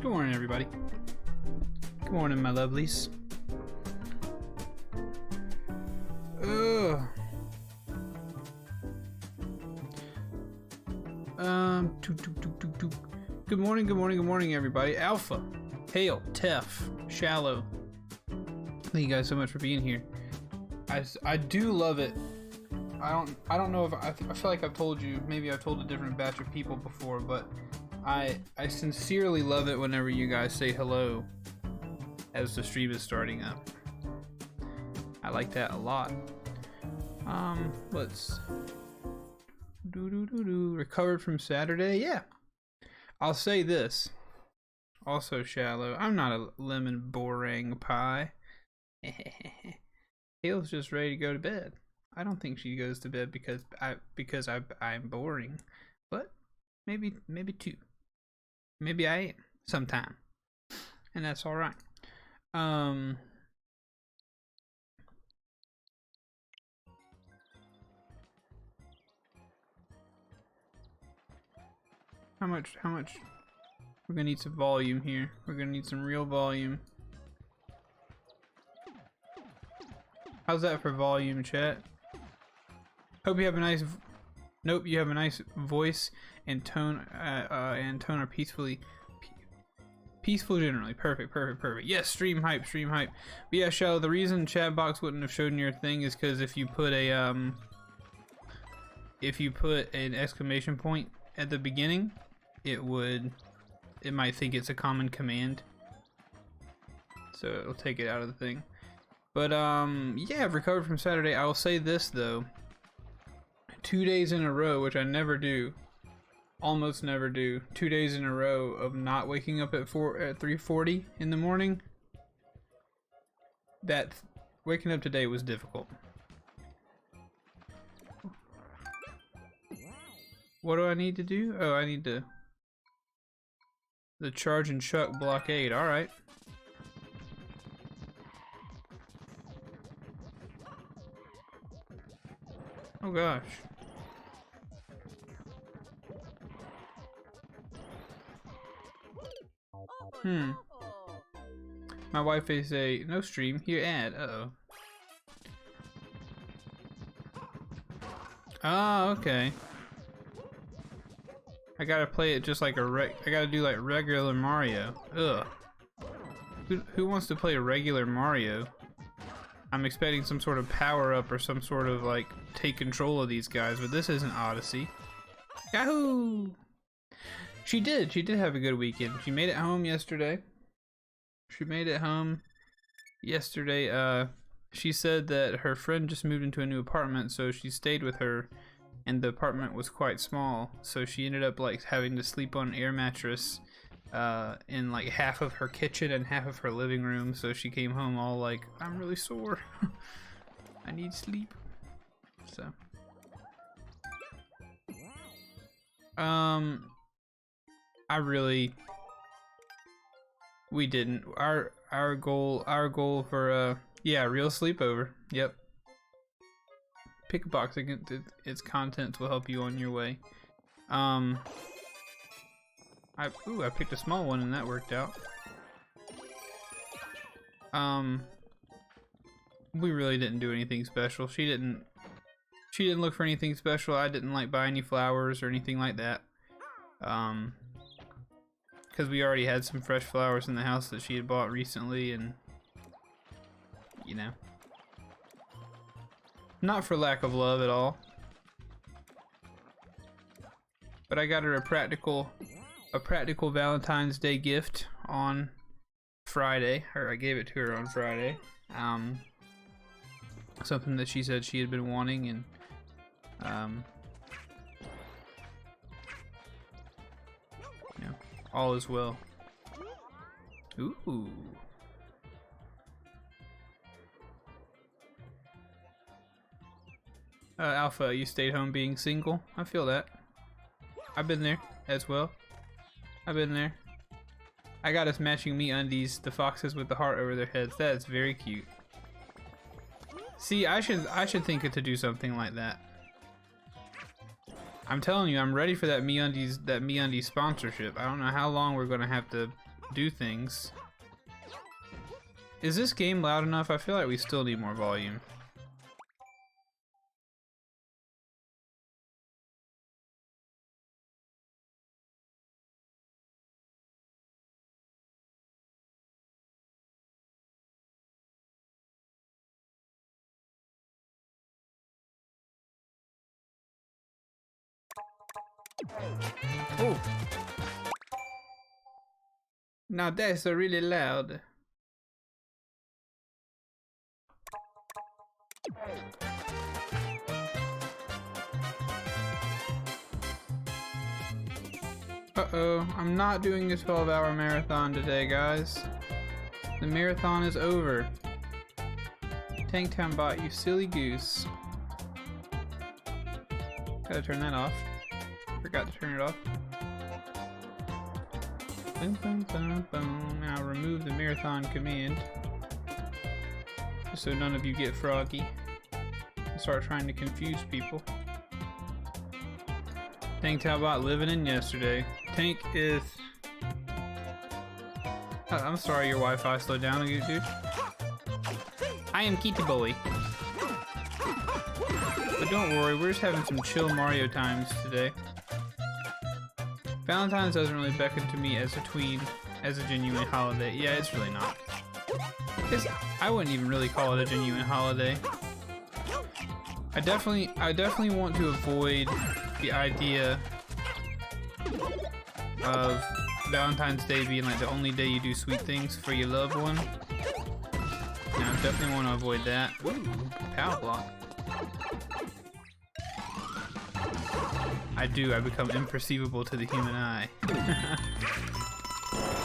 Good morning, everybody. Good morning, my lovelies. Good morning, everybody. Alpha, Hail, Tef, Shallow. Thank you guys so much for being here. I do love it. I don't know if I feel like I've told you, maybe I've told a different batch of people before, but I sincerely love it whenever you guys say hello as the stream is starting up. I like that a lot. Let's recovered from Saturday. Yeah, I'll say this. Also Shallow. I'm not a lemon meringue pie. Hale's just ready to go to bed. I don't think she goes to bed because I'm boring, but maybe two. Maybe I am sometime, and that's all right. How much? We're gonna need some volume here. We're gonna need some real volume. How's that for volume, chat? Hope you have a nice. Nope, you have a nice voice and tone. Are peaceful generally. Perfect. Yes, stream hype. But yeah, Shallow. The reason chat box wouldn't have shown your thing is because if you put an exclamation point at the beginning, it might think it's a common command, so it'll take it out of the thing. But yeah, I've recovered from Saturday. I will say this though, 2 days in a row, which I never do, almost never do, 2 days in a row of not waking up at 3:40 in the morning. That waking up today was difficult. What do I need to do? Oh, I need to the Chargin Chuck Blockade. All right. Oh gosh. My wife is a no stream here ad. Uh-oh. Oh, okay. I gotta play it just like I gotta do like regular Mario. Ugh. Who wants to play a regular Mario? I'm expecting some sort of power up or some sort of like take control of these guys, but this isn't Odyssey. Yahoo! She did have a good weekend. She made it home yesterday. She made it home yesterday, she said that her friend just moved into a new apartment, so she stayed with her, and the apartment was quite small, so she ended up like having to sleep on an air mattress in like half of her kitchen and half of her living room. So she came home all like, I'm really sore. I need sleep. So we didn't. Our goal for yeah, real sleepover. Yep. Pick a box. Its contents will help you on your way. I picked a small one and that worked out. We really didn't do anything special. She didn't look for anything special. I didn't like buy any flowers or anything like that. Because we already had some fresh flowers in the house that she had bought recently, and you know, not for lack of love at all. But I got her a practical Valentine's Day gift on Friday, or I gave it to her on Friday. Something that she said she had been wanting, and yeah, all is well. Ooh. Alpha, you stayed home being single? I feel that. I've been there as well. I've been there. I got us matching MeUndies, the foxes with the heart over their heads. That is very cute. See, I should think to do something like that. I'm telling you, I'm ready for that MeUndies sponsorship. I don't know how long we're gonna have to do things. Is this game loud enough? I feel like we still need more volume. Oh! Now that's really loud. Uh-oh, I'm not doing a 12-hour marathon today, guys. The marathon is over. Tanktown bot, you silly goose. Gotta turn that off. Forgot to turn it off. Boom, boom, boom, boom. Now remove the marathon command, just so none of you get froggy and start trying to confuse people. Tank Talbot living in yesterday. Tank is... I'm sorry your Wi-Fi slowed down, dude. I am Kitty Boy. But don't worry, we're just having some chill Mario times today. Valentine's doesn't really beckon to me as a genuine holiday. Yeah, it's really not. I wouldn't even really call it a genuine holiday. I definitely want to avoid the idea of Valentine's Day being like the only day you do sweet things for your loved one. Yeah, I definitely want to avoid that. Ooh, power block. I become imperceivable to the human eye.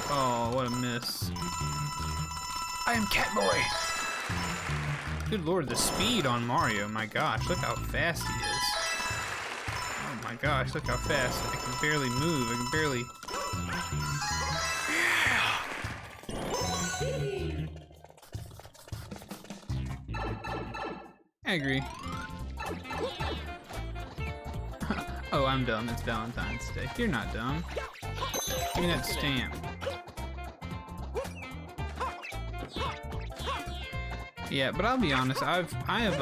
Oh, what a miss. I am Catboy! Good lord, the speed on Mario, my gosh, look how fast he is. Oh my gosh, look how fast. I can barely move, I can barely... I agree. Oh, I'm dumb. It's Valentine's Day. You're not dumb. Give me that stamp. Yeah, but I'll be honest. I have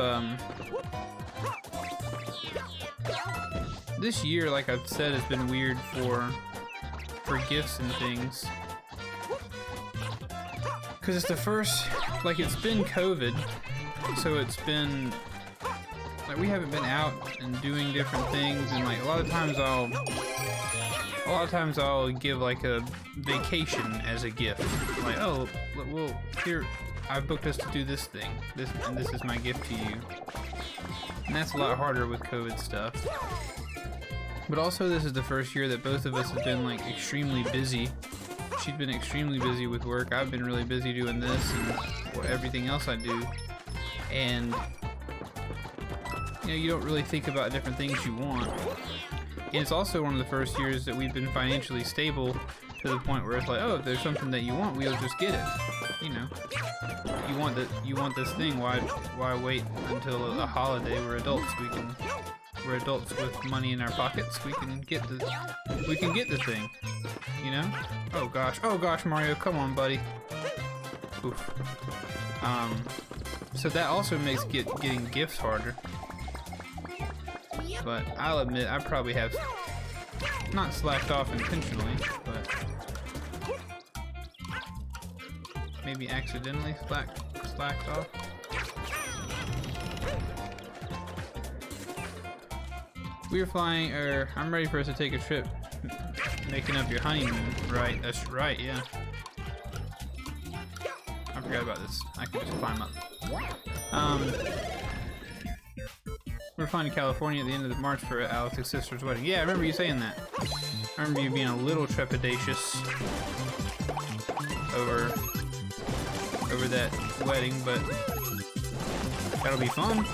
this year, like I've said, has been weird for gifts and things. Cause it's the first, like it's been COVID, so it's been. Like we haven't been out and doing different things, and like a lot of times I'll give like a vacation as a gift. Like, oh, well, here, I booked us to do this thing. And this is my gift to you. And that's a lot harder with COVID stuff. But also, this is the first year that both of us have been like extremely busy. She's been extremely busy with work. I've been really busy doing this and everything else I do. And you know, you don't really think about different things you want. And it's also one of the first years that we've been financially stable to the point where it's like, oh, if there's something that you want, we'll just get it. You know, you want this thing. Why wait until a holiday? We're adults. We're adults with money in our pockets. We can get the thing. You know? Oh gosh, Mario, come on, buddy. Oof. So that also makes getting gifts harder. But I'll admit, I probably have not slacked off intentionally, but maybe accidentally slacked off. We're flying, I'm ready for us to take a trip. Making up your honeymoon, right? That's right, yeah. I forgot about this. I can just climb up. We're flying to California at the end of March for Alex's sister's wedding. Yeah, I remember you saying that. I remember you being a little trepidatious over that wedding, but that'll be fun.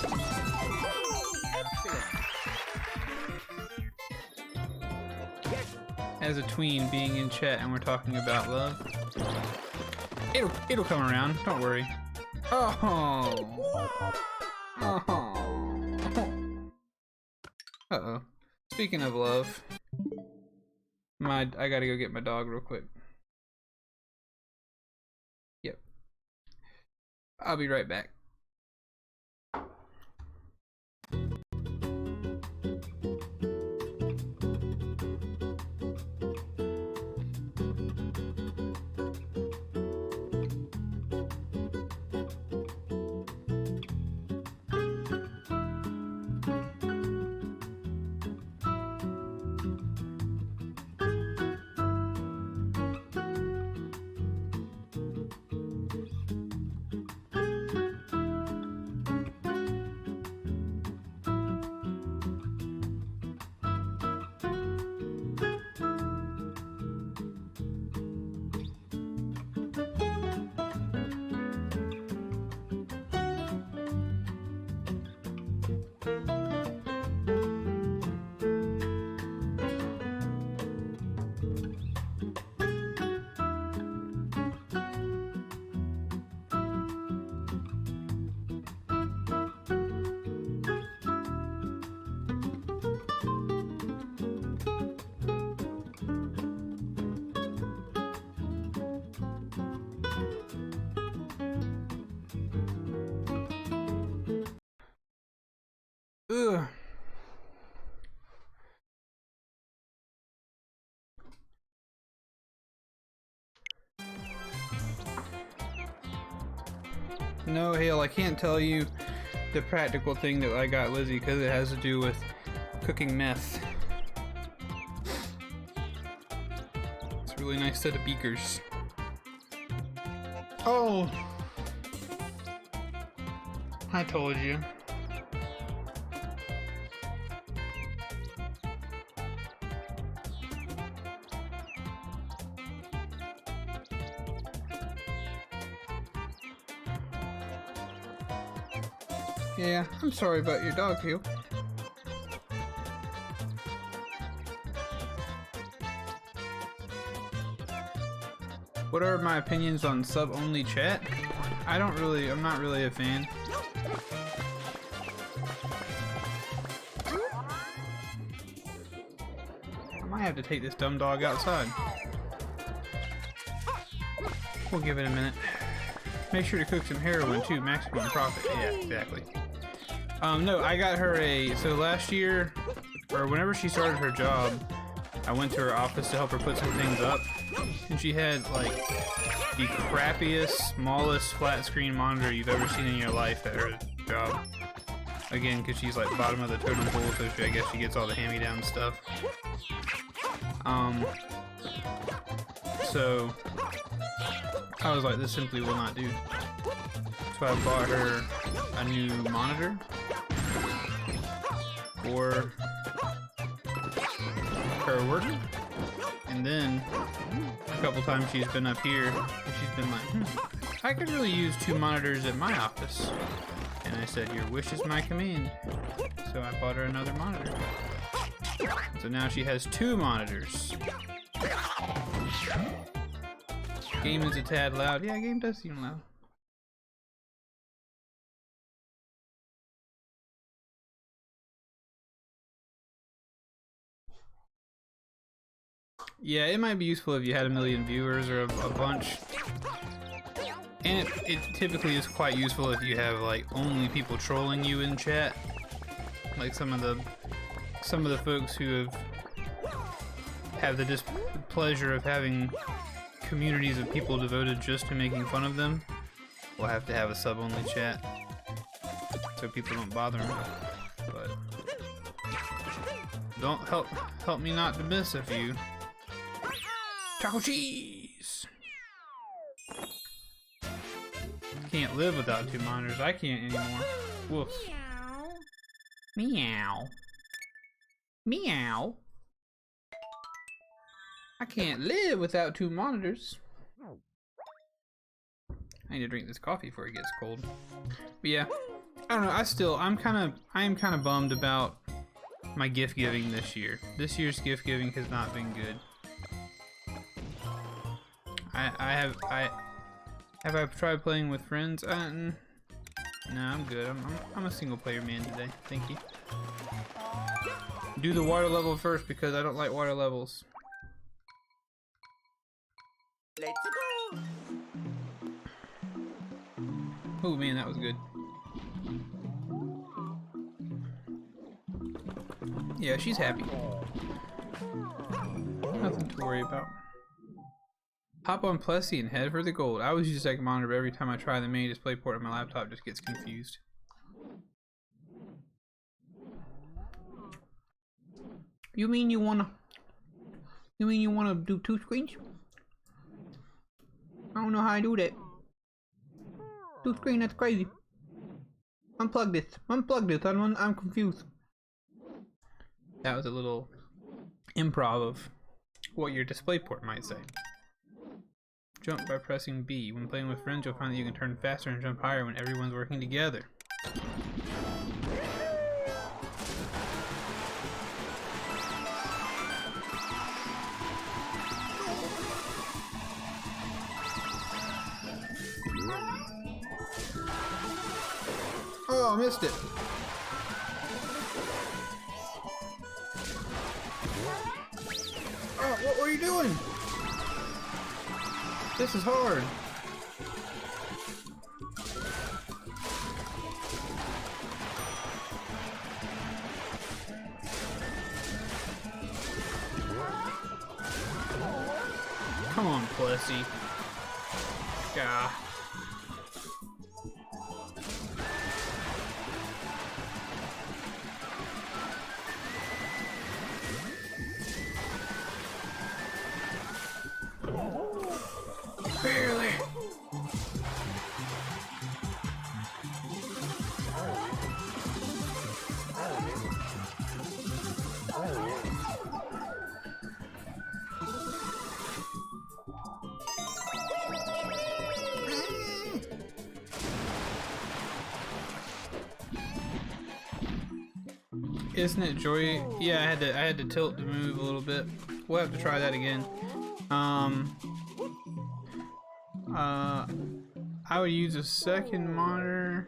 As a tween being in chat and we're talking about love, it'll come around. Don't worry. Oh. Uh-oh. Speaking of love, I gotta go get my dog real quick. Yep. I'll be right back. Ugh. No, Hale, I can't tell you the practical thing that I got Lizzie because it has to do with cooking meth. It's a really nice set of beakers. Oh! I told you. Yeah, I'm sorry about your dog, Hugh. What are my opinions on sub-only chat? I'm not really a fan. I might have to take this dumb dog outside. We'll give it a minute. Make sure to cook some heroin too, maximum profit. Yeah, exactly. No, I got her so last year, or whenever she started her job, I went to her office to help her put some things up, and she had like the crappiest, smallest flat screen monitor you've ever seen in your life at her job. Again, because she's like bottom of the totem pole, so I guess she gets all the hand-me-down stuff. So I was like, this simply will not do. So I bought her a new monitor for her work. And then a couple times she's been up here and she's been like, I could really use 2 monitors at my office. And I said, your wish is my command. So I bought her another monitor. So now she has 2 monitors. Game is a tad loud. Yeah, game does seem loud. Yeah, it might be useful if you had a million viewers or a bunch. And it typically is quite useful if you have like only people trolling you in chat. Like some of the folks who have the displeasure of having communities of people devoted just to making fun of them will have to have a sub-only chat so people don't bother them. But don't help me not to miss a few. Taco cheese! Can't live without 2 monitors. I can't anymore. Woof. Meow. Meow. I can't live without 2 monitors. I need to drink this coffee before it gets cold. But yeah, I don't know. I am kind of bummed about my gift giving this year. This year's gift giving has not been good. Have I tried playing with friends? No, I'm good. I'm a single player man today. Thank you. Do the water level first because I don't like water levels. Let's go. Oh man, that was good. Yeah, she's happy. Nothing to worry about. Hop on Plessy and head for the gold. I always use a second monitor, but every time I try the main display port on my laptop, it just gets confused. You mean you wanna do 2 screens? I don't know how I do that. 2 screen, that's crazy. Unplug this. Unplug this. I'm confused. That was a little improv of what your display port might say. Jump by pressing B. When playing with friends, you'll find that you can turn faster and jump higher when everyone's working together. Oh, I missed it. Oh, what were you doing? This is hard. Come on, Plessy. Gah. Barely. Isn't it joy? Yeah, I had to tilt to move a little bit. We'll have to try that again. I would use a second monitor.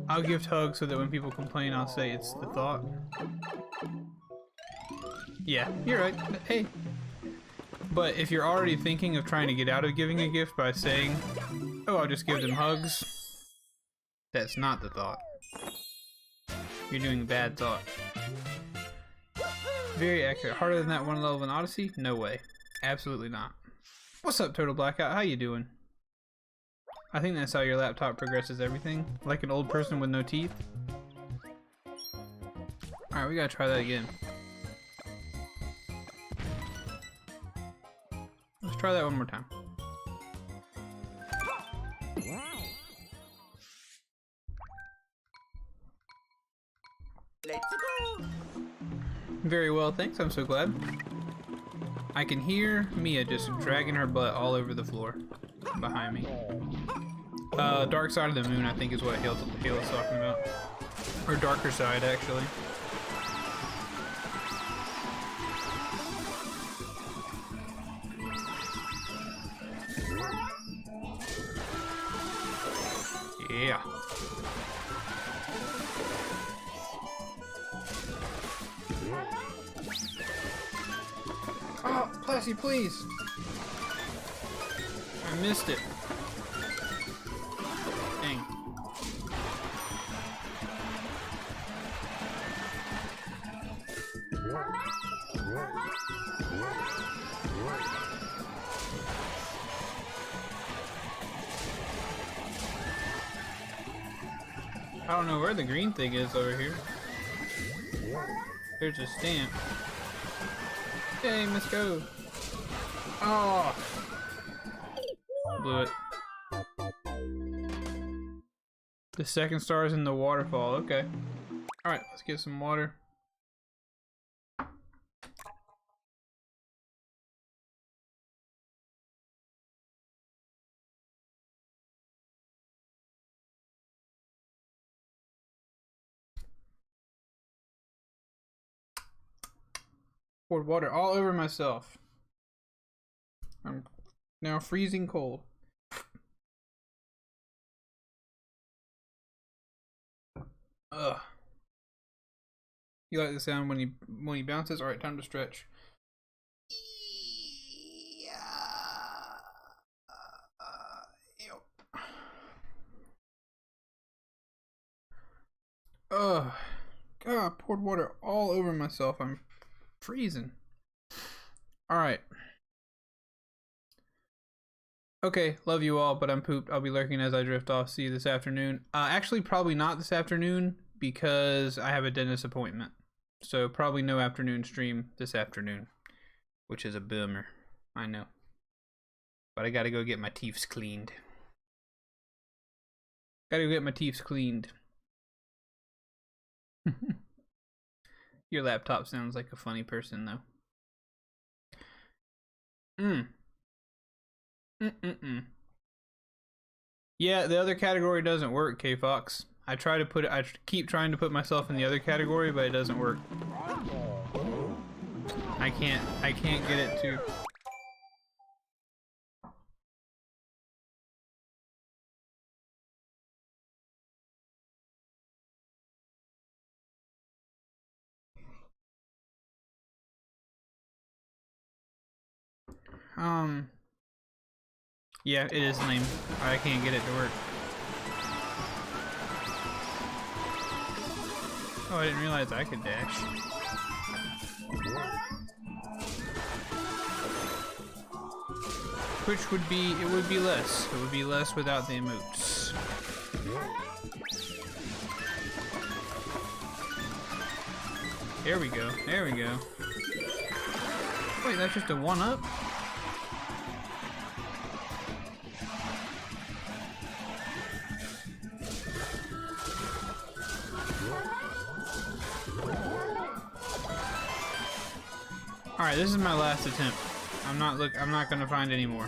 I'll gift hugs so that when people complain, I'll say it's the thought. Yeah, you're right. Hey. But if you're already thinking of trying to get out of giving a gift by saying, oh, I'll just give them hugs, that's not the thought. You're doing bad thought. Very accurate. Harder than that one level in Odyssey? No way. Absolutely not. What's up, Turtle Blackout? How you doing? I think that's how your laptop progresses everything. Like an old person with no teeth. Alright, we gotta try that again. try that one more time. Let's go. Very well, thanks. I'm so glad. I can hear Mia just dragging her butt all over the floor behind me. Dark Side of the Moon, I think, is what Hale's talking about. Or Darker Side, actually. Yeah. Oh, Plessy, please. I missed it. Dang. I don't know where the green thing is over here. There's a stamp. Hey, let's go. Oh! Blew it. The second star is in the waterfall. Okay. Alright, let's get some water. Poured water all over myself. I'm now freezing cold. Ugh. You like the sound when he bounces? Alright, time to stretch. Ugh. God, poured water all over myself. I'm freezing. Alright. Okay, love you all, but I'm pooped. I'll be lurking as I drift off. See you this afternoon. Actually, probably not this afternoon because I have a dentist appointment. So probably no afternoon stream this afternoon, which is a bummer. I know. But I gotta go get my teeth cleaned. Gotta go get my teeth cleaned. Your laptop sounds like a funny person, though. Yeah, the other category doesn't work, K-Fox. I keep trying to put myself in the other category, but it doesn't work. I can't get it to... Yeah, it is lame. I can't get it to work. Oh, I didn't realize I could dash. Which would be, it would be less. It would be less without the emotes. There we go, there we go. Wait, that's just a 1-up? Alright, this is my last attempt. I'm not gonna find any more.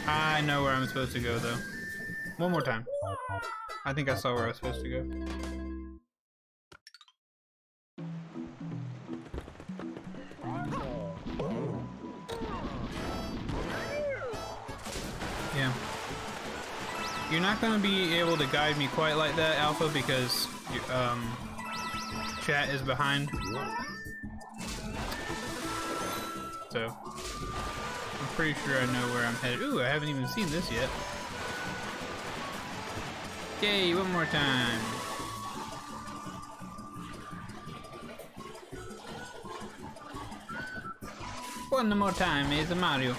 I know where I'm supposed to go though. One more time. I think I saw where I was supposed to go. Yeah. You're not gonna be able to guide me quite like that, Alpha, because chat is behind. So I'm pretty sure I know where I'm headed. Ooh, I haven't even seen this yet. Yay, one more time. One more time is Mario.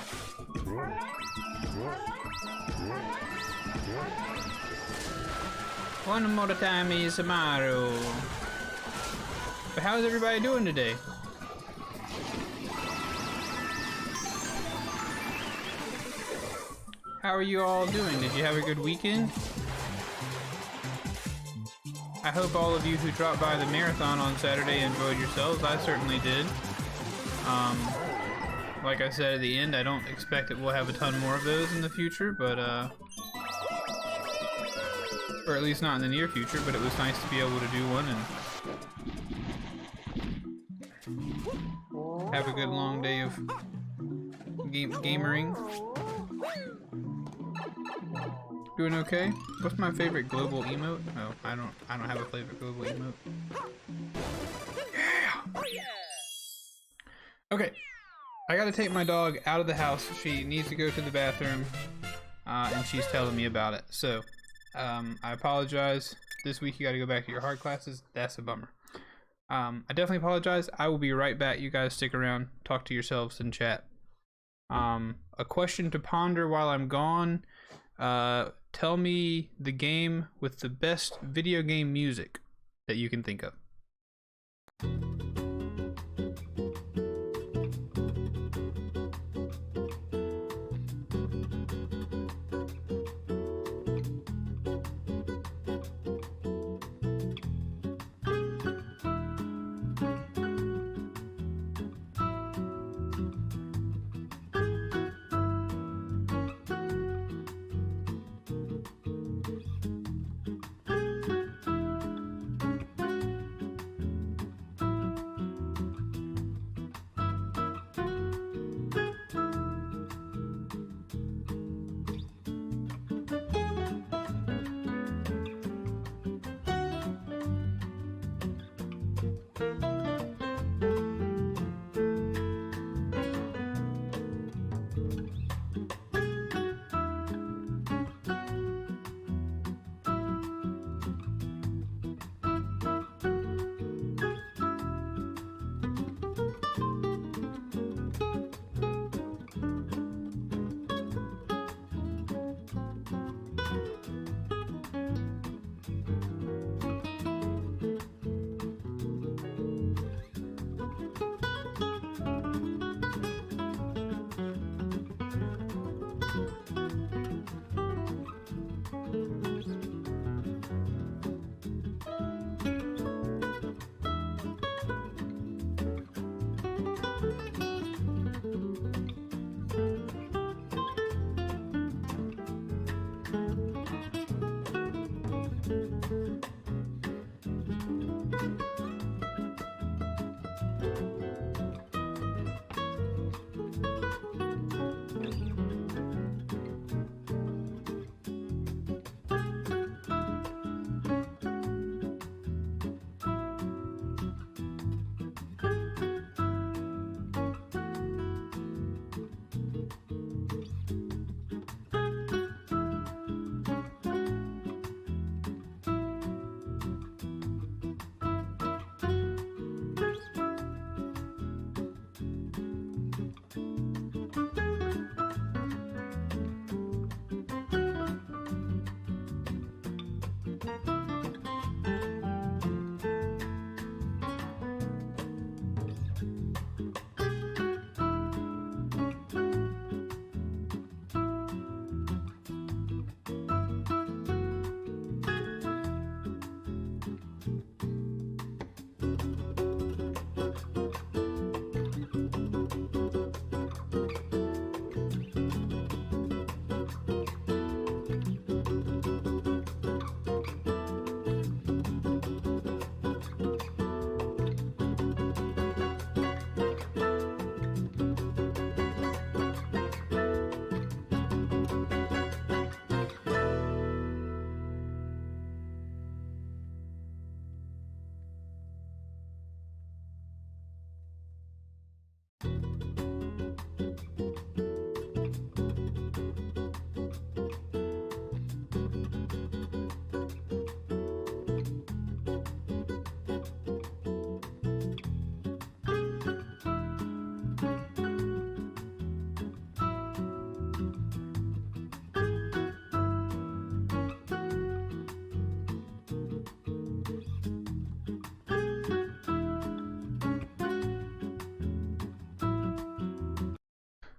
One more time is Mario. But how's everybody doing today? How are you all doing? Did you have a good weekend? I hope all of you who dropped by the marathon on Saturday enjoyed yourselves. I certainly did. Like I said at the end, I don't expect that we'll have a ton more of those in the future, but or at least not in the near future, but it was nice to be able to do one and have a good long day of gamering. Doing okay? What's my favorite global emote? Oh, I don't have a favorite global emote. Yeah. Okay. I gotta take my dog out of the house. She needs to go to the bathroom, and she's telling me about it. So, I apologize. This week you gotta go back to your hard classes. That's a bummer. I definitely apologize. I will be right back. You guys stick around. Talk to yourselves in chat. A question to ponder while I'm gone. Tell me the game with the best video game music that you can think of.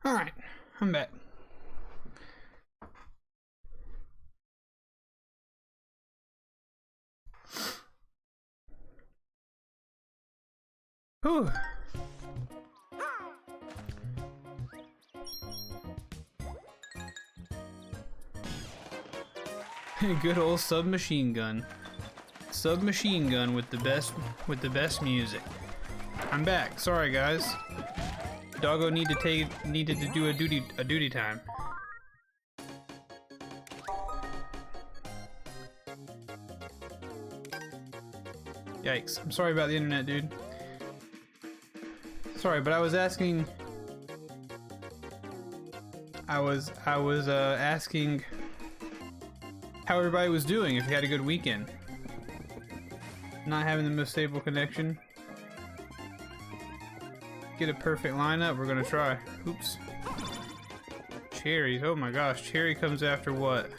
Alright, I'm back. Whew. Good old submachine gun. Submachine gun with the best music. I'm back. Sorry guys. Doggo needed to do a duty time. Yikes. I'm sorry about the internet, dude. Sorry, but I was asking asking how everybody was doing, if you had a good weekend. Not having the most stable connection. Get a perfect lineup, we're gonna try. Oops. Cherries, oh my gosh, Cherry comes after what?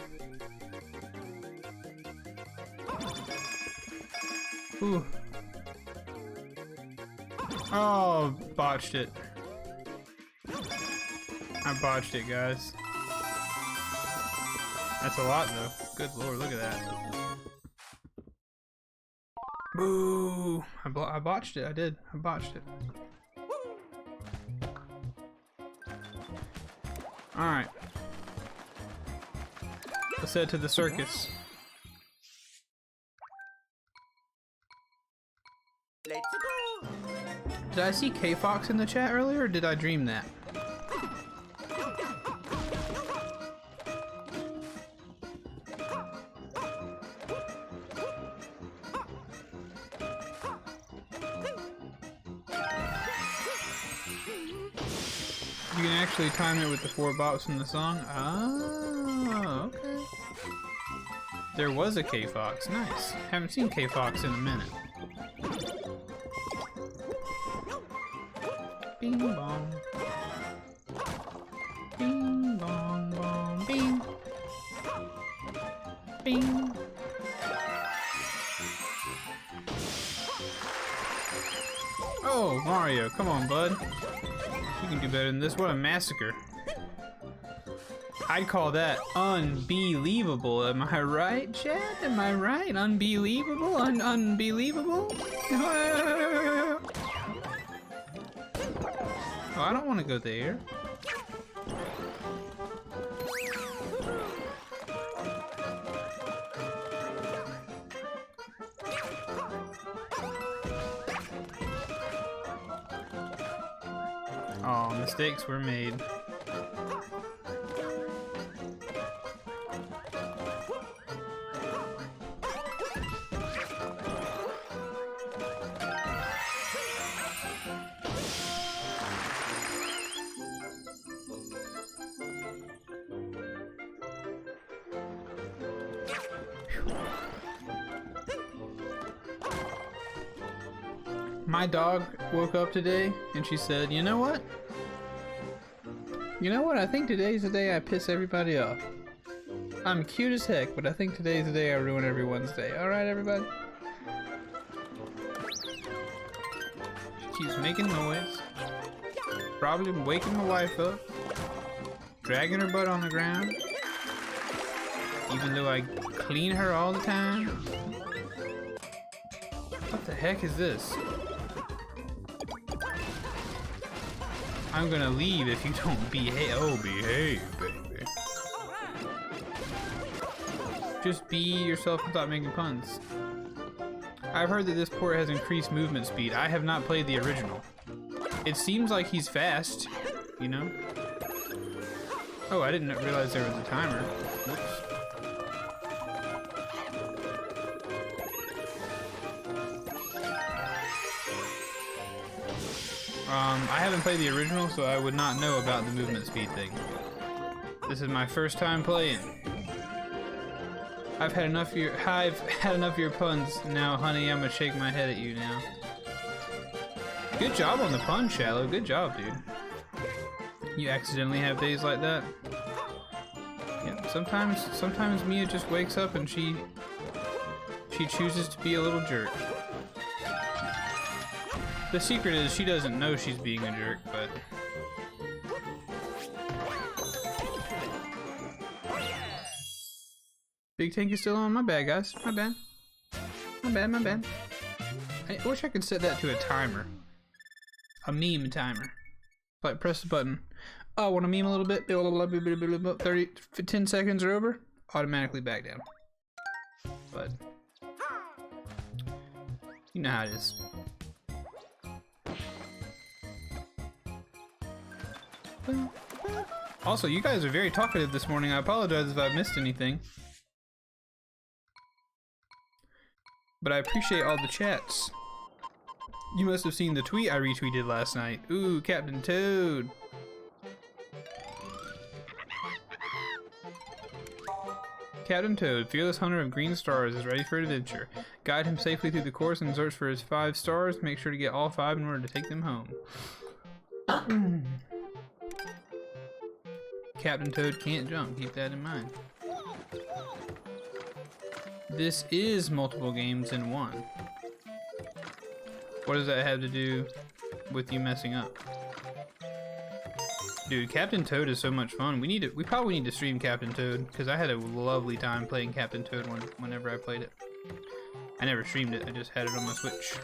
Ooh. Oh, botched it. I botched it, guys. That's a lot though. Good lord, look at that. Boo! I botched it, I did. I botched it. Alright. Let's head to the circus. Let's go. Did I see K-Fox in the chat earlier, or did I dream that? You can actually time it with the 4 bops in the song? Oh, okay. There was a K-Fox, nice. Haven't seen K-Fox in a minute. Bing bong. Bing bong bong bing. Bing. Oh, Mario, come on, bud. You can do better than this. What a massacre. I'd call that unbelievable. Am I right, Chad? Am I right? Unbelievable? Unbelievable? Oh, I don't want to go there. Oh, mistakes were made. My dog woke up today and she said, "You know what? You know what? I think today's the day I piss everybody off. I'm cute as heck, but I think today's the day I ruin everyone's day. Alright, everybody?" She keeps making noise. Probably waking my wife up. Dragging her butt on the ground. Even though I clean her all the time. What the heck is this? I'm gonna leave if you don't behave. Oh, behave, baby. Just be yourself and stop making puns. I've heard that this port has increased movement speed. I have not played the original. It seems like he's fast, you know? Oh, I didn't realize there was a timer. Whoops. I haven't played the original, so I would not know about the movement speed thing. This is my first time playing. I've had enough of your puns. Now, honey, I'm gonna shake my head at you now. Good job on the pun, Shallow. Good job, dude. You accidentally have days like that? Yeah, sometimes Mia just wakes up and she chooses to be a little jerk. The secret is she doesn't know she's being a jerk, but... Big tank is still on. My bad, guys. My bad. My bad, my bad. I wish I could set that to a timer. a meme timer. Like, press the button. Oh, want to meme a little bit? 10 seconds are over. Automatically back down. But you know how it is. Also, you guys are very talkative this morning. I apologize if I missed anything. But I appreciate all the chats. You must have seen the tweet I retweeted last night. Ooh, Captain Toad. Captain Toad, fearless hunter of green stars, is ready for adventure. Guide him safely through the course and search for his 5 stars. Make sure to get all 5 in order to take them home. Captain Toad can't jump, keep that in mind. This is multiple games in one. What does that have to do with you messing up? Dude, Captain Toad is so much fun. We probably need to stream Captain Toad, because I had a lovely time playing Captain Toad whenever I played it. I never streamed it, I just had it on my Switch.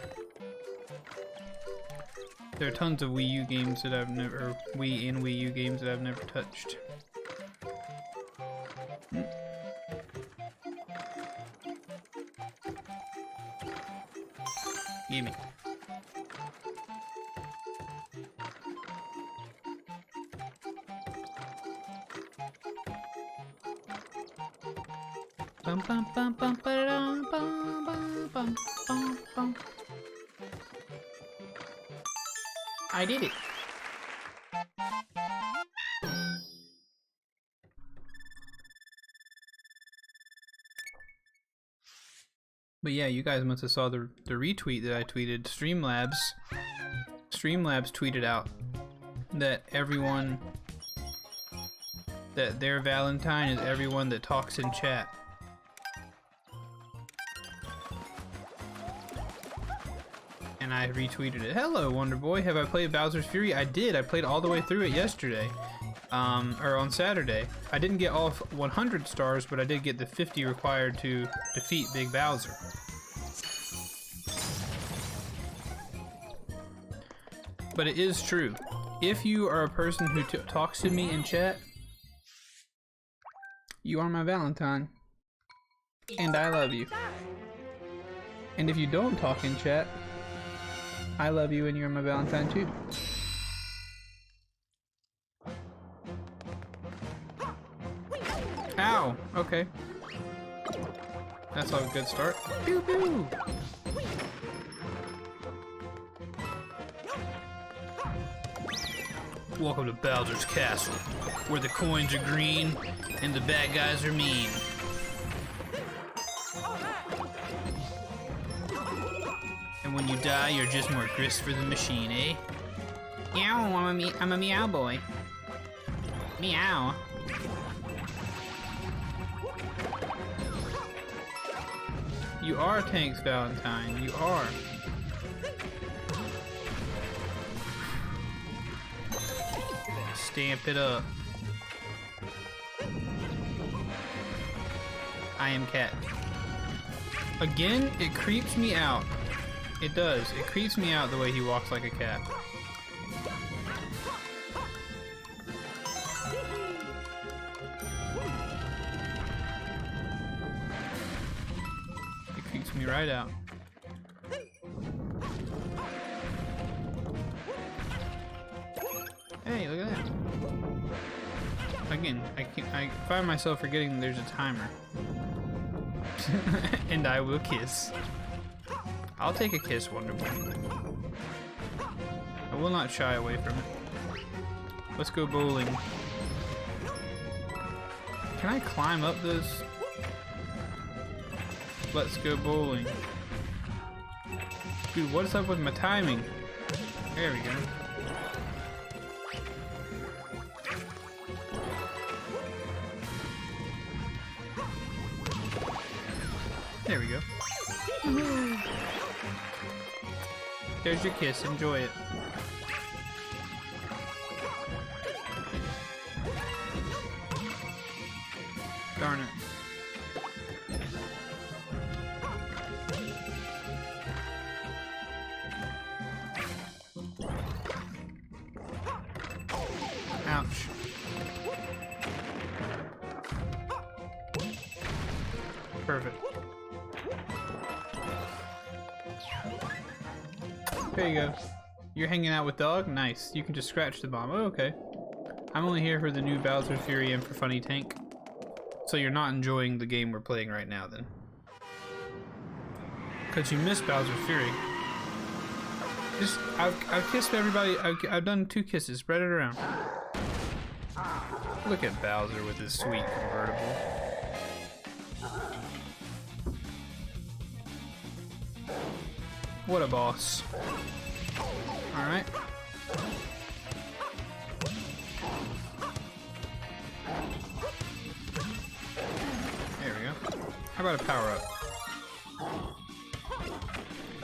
There are tons of Wii U games that I've never, or Wii and Wii U games that I've never touched. Gimme. Bum bum bum bum ba-dum, bum bum bum bum bum. I did it. But yeah, you guys must have saw the retweet that I tweeted. Streamlabs tweeted out that that their Valentine is everyone that talks in chat. And I retweeted it. Hello, Wonder Boy. Have I played Bowser's Fury? I did. I played all the way through it yesterday. Or on Saturday. I didn't get all 100 stars, but I did get the 50 required to defeat Big Bowser. But it is true. If you are a person who talks to me in chat, you are my Valentine. And I love you. And if you don't talk in chat, I love you and you're my Valentine too. Ow! Okay. That's a good start. Pew pew! Welcome to Bowser's Castle, where the coins are green and the bad guys are mean. And when you die, you're just more grist for the machine, eh? Meow, I'm a meow boy. Meow. You are Tank's Valentine, you are. Stamp it up. I am Cat. Again, it creeps me out. It does. It creeps me out the way he walks like a cat. It creeps me right out. Hey, look at that. Again, I find myself forgetting there's a timer. And I will kiss. I'll take a kiss, Wonder Boy. I will not shy away from it. Let's go bowling. Can I climb up this? Let's go bowling. Dude, what's up with my timing? There we go. There we go. There's your kiss, enjoy it. Darn it. Perfect. There you go. You're hanging out with Dog? Nice. You can just scratch the bomb. Oh, okay. I'm only here for the new Bowser's Fury and for Funny Tank. So you're not enjoying the game we're playing right now, then. Because you missed Bowser's Fury. Just, I've kissed everybody. I've done 2 kisses. Spread it around. Look at Bowser with his sweet convertible. What a boss. Alright. There we go. How about a power up?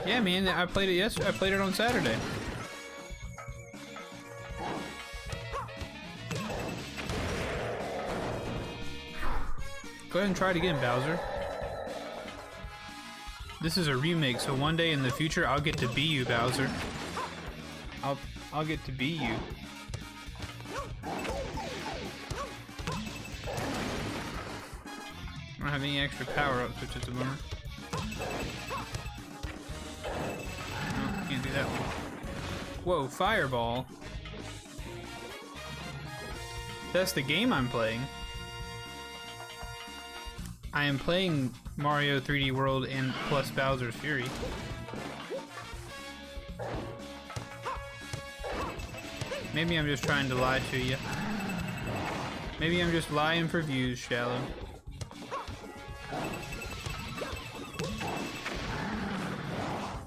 Yeah, man, I played it yesterday. I played it on Saturday. Go ahead and try it again, Bowser. This is a remake, so one day in the future I'll get to be you, Bowser. I'll get to be you. I don't have any extra power-ups, which is a bummer. No, can't do that one. Whoa, Fireball. That's the game I'm playing. I am playing Mario 3D World and plus Bowser's Fury. Maybe I'm just trying to lie to you. Maybe I'm just lying for views, Shallow.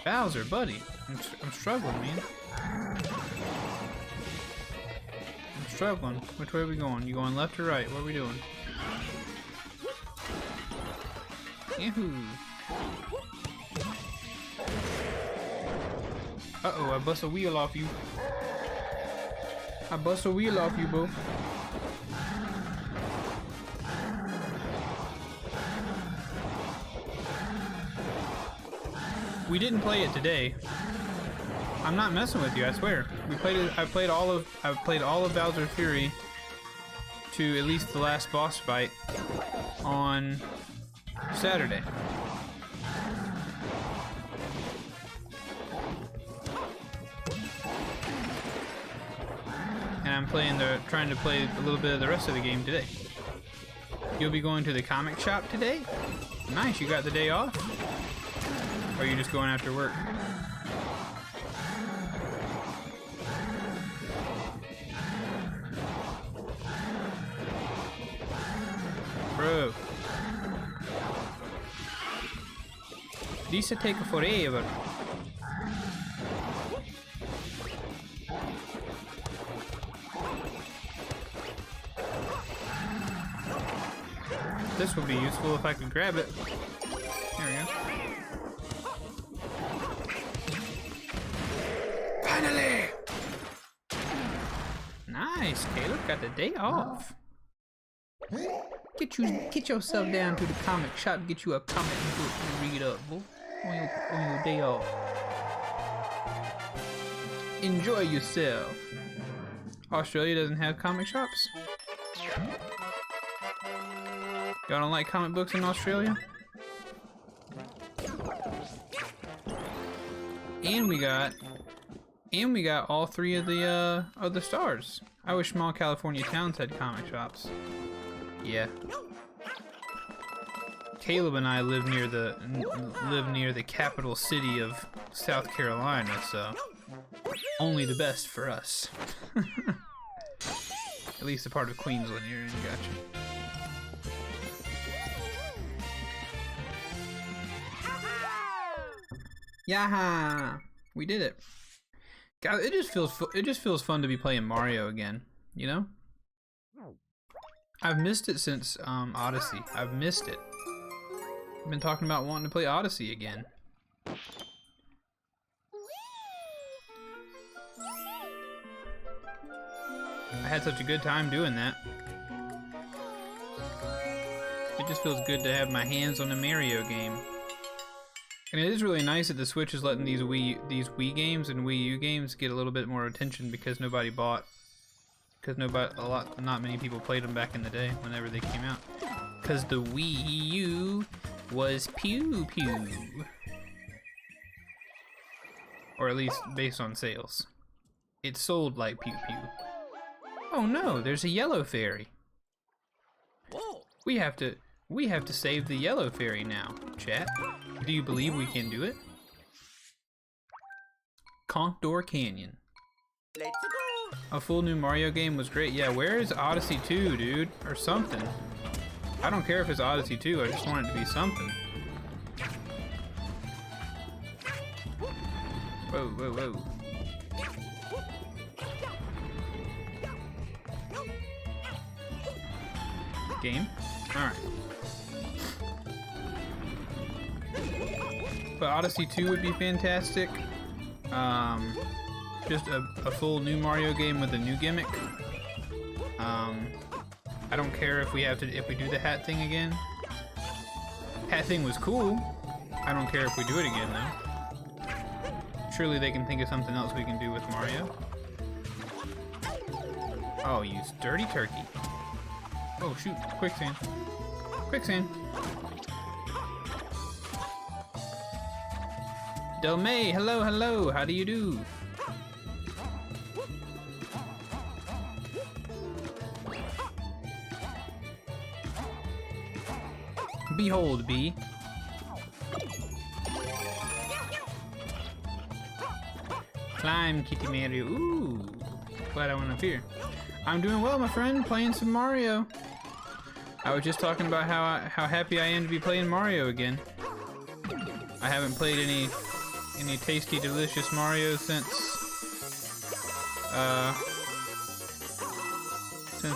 Bowser, buddy. I'm struggling, man. I'm struggling. Which way are we going? You going left or right? What are we doing? Yahoo! Uh-oh, I bust a wheel off you. I bust a wheel off you, bro. We didn't play it today. I'm not messing with you, I swear. We played it. I've played all of Bowser's Fury to at least the last boss fight on Saturday. And I'm trying to play a little bit of the rest of the game today. You'll be going to the comic shop today? Nice, you got the day off? Or are you just going after work? Bro. These take forever. This would be useful if I could grab it. There we go. Finally! Nice, Caleb got the day off. Get yourself down to the comic shop, get you a comic book to read up, boy, on your day off. Enjoy yourself. Australia doesn't have comic shops. Y'all don't like comic books in Australia? And we got all 3 of the stars. I wish small California towns had comic shops. Yeah. Caleb and I live near the capital city of South Carolina, so only the best for us. At least the part of Queensland you're in, gotcha. Yaha! We did it. God, it just feels fun to be playing Mario again, you know? I've missed it since Odyssey. I've missed it. I've been talking about wanting to play Odyssey again. I had such a good time doing that. It just feels good to have my hands on a Mario game. And it is really nice that the Switch is letting these Wii games and Wii U games get a little bit more attention because not many people played them back in the day whenever they came out. Because the Wii U was Pew Pew. Or at least based on sales. It sold like Pew Pew. Oh no, there's a yellow fairy. Whoa. We have to save the yellow fairy now, chat. Do you believe we can do it? Conkdor Canyon. Let's go. A full new Mario game was great. Yeah, where is Odyssey 2, dude? Or something. I don't care if it's Odyssey 2, I just want it to be something. Whoa, whoa, whoa. Game? Alright. But Odyssey 2 would be fantastic. Just a full new Mario game with a new gimmick. I don't care if we do the hat thing again. Hat thing was cool. I don't care if we do it again though. Surely they can think of something else we can do with Mario. Oh, you dirty turkey. Oh shoot, quicksand. Quicksand. Del May, hello, hello, how do you do? Behold, bee. Climb, Kitty Mario. Ooh, glad I went up here. I'm doing well, my friend, playing some Mario. I was just talking about how happy I am to be playing Mario again. I haven't played any tasty, delicious Mario since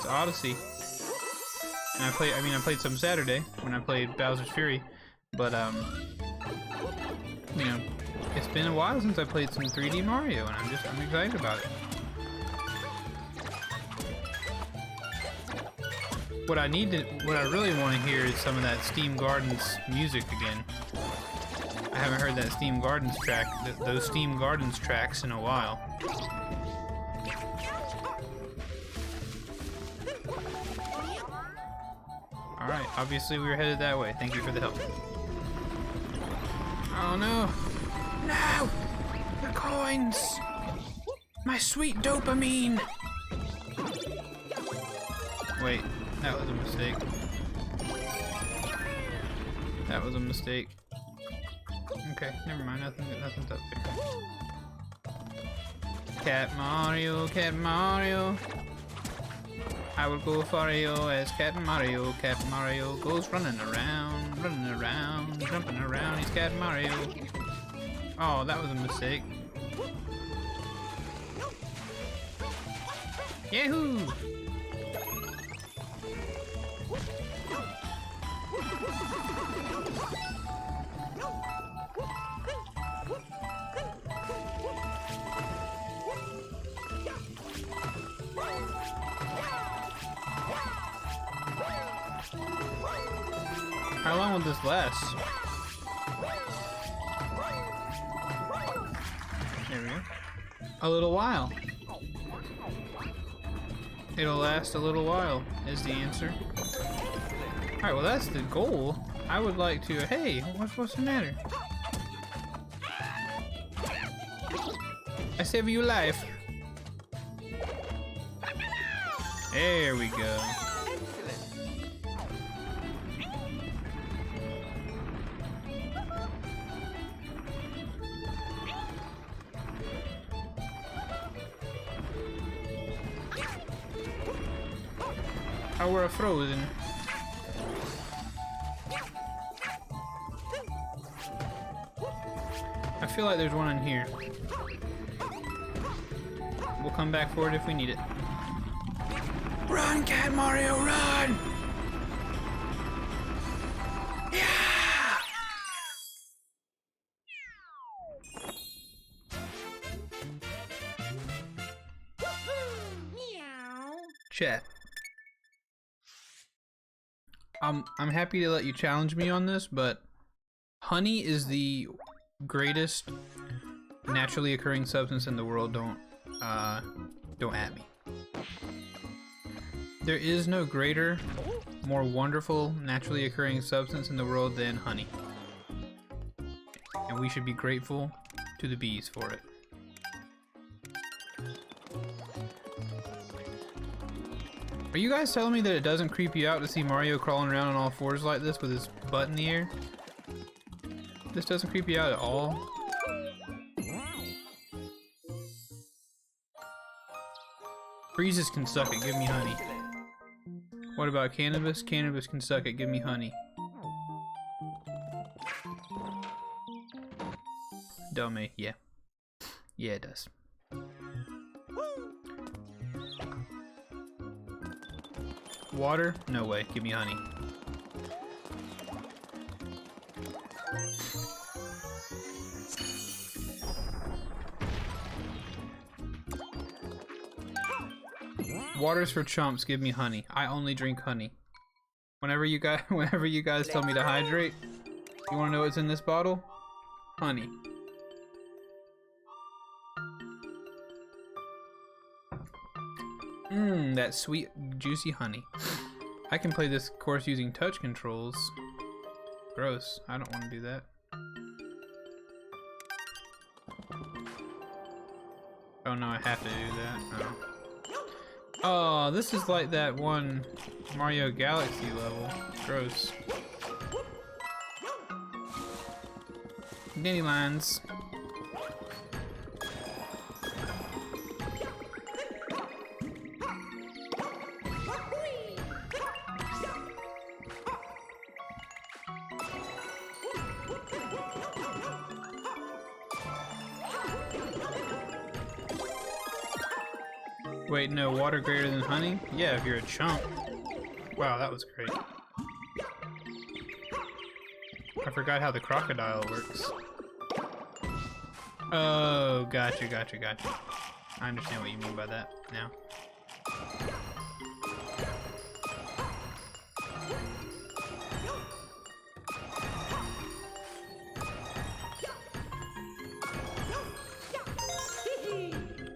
Odyssey. And I played some Saturday when I played Bowser's Fury, but you know, it's been a while since I played some 3D Mario, and I'm excited about it. What I really want to hear is some of that Steam Gardens music again. I haven't heard that Steam Gardens track, those Steam Gardens tracks in a while. Alright, obviously we were headed that way. Thank you for the help. Oh no! No! The coins! My sweet dopamine! Wait, that was a mistake. That was a mistake. Okay, never mind, nothing's up there. Cat Mario, Cat Mario. I will go for you as Cat Mario. Cat Mario goes running around, jumping around. He's Cat Mario. Oh, that was a mistake. Yahoo! How long will this last? There we go. A little while. It'll last a little while, is the answer. Alright, well that's the goal. I would like to... Hey, what's the matter? I save you life. There we go. Oh, we're frozen. I feel like there's one in here. We'll come back for it if we need it. Run, Cat Mario, run! Yeah! Chat. I'm happy to let you challenge me on this, but honey is the greatest naturally occurring substance in the world. Don't at me. There is no greater, more wonderful, naturally occurring substance in the world than honey. And we should be grateful to the bees for it. Are you guys telling me that it doesn't creep you out to see Mario crawling around on all fours like this with his butt in the air? This doesn't creep you out at all? Freezes can suck it, give me honey. What about cannabis? Cannabis can suck it, give me honey. Dummy, yeah. Yeah, it does. Water? No way, give me honey. Water's for chumps, give me honey. I only drink honey. Whenever you guys tell me to hydrate, you wanna know what's in this bottle? Honey. Mmm, that sweet, juicy honey. I can play this course using touch controls. Gross, I don't want to do that. Oh no, I have to do that. Oh. Oh, this is like that one Mario Galaxy level. Gross. Dandelions. Wait, no, water greater than honey? Yeah, if you're a chump. Wow, that was great. I forgot how the crocodile works. Oh, gotcha, gotcha, gotcha. I understand what you mean by that now.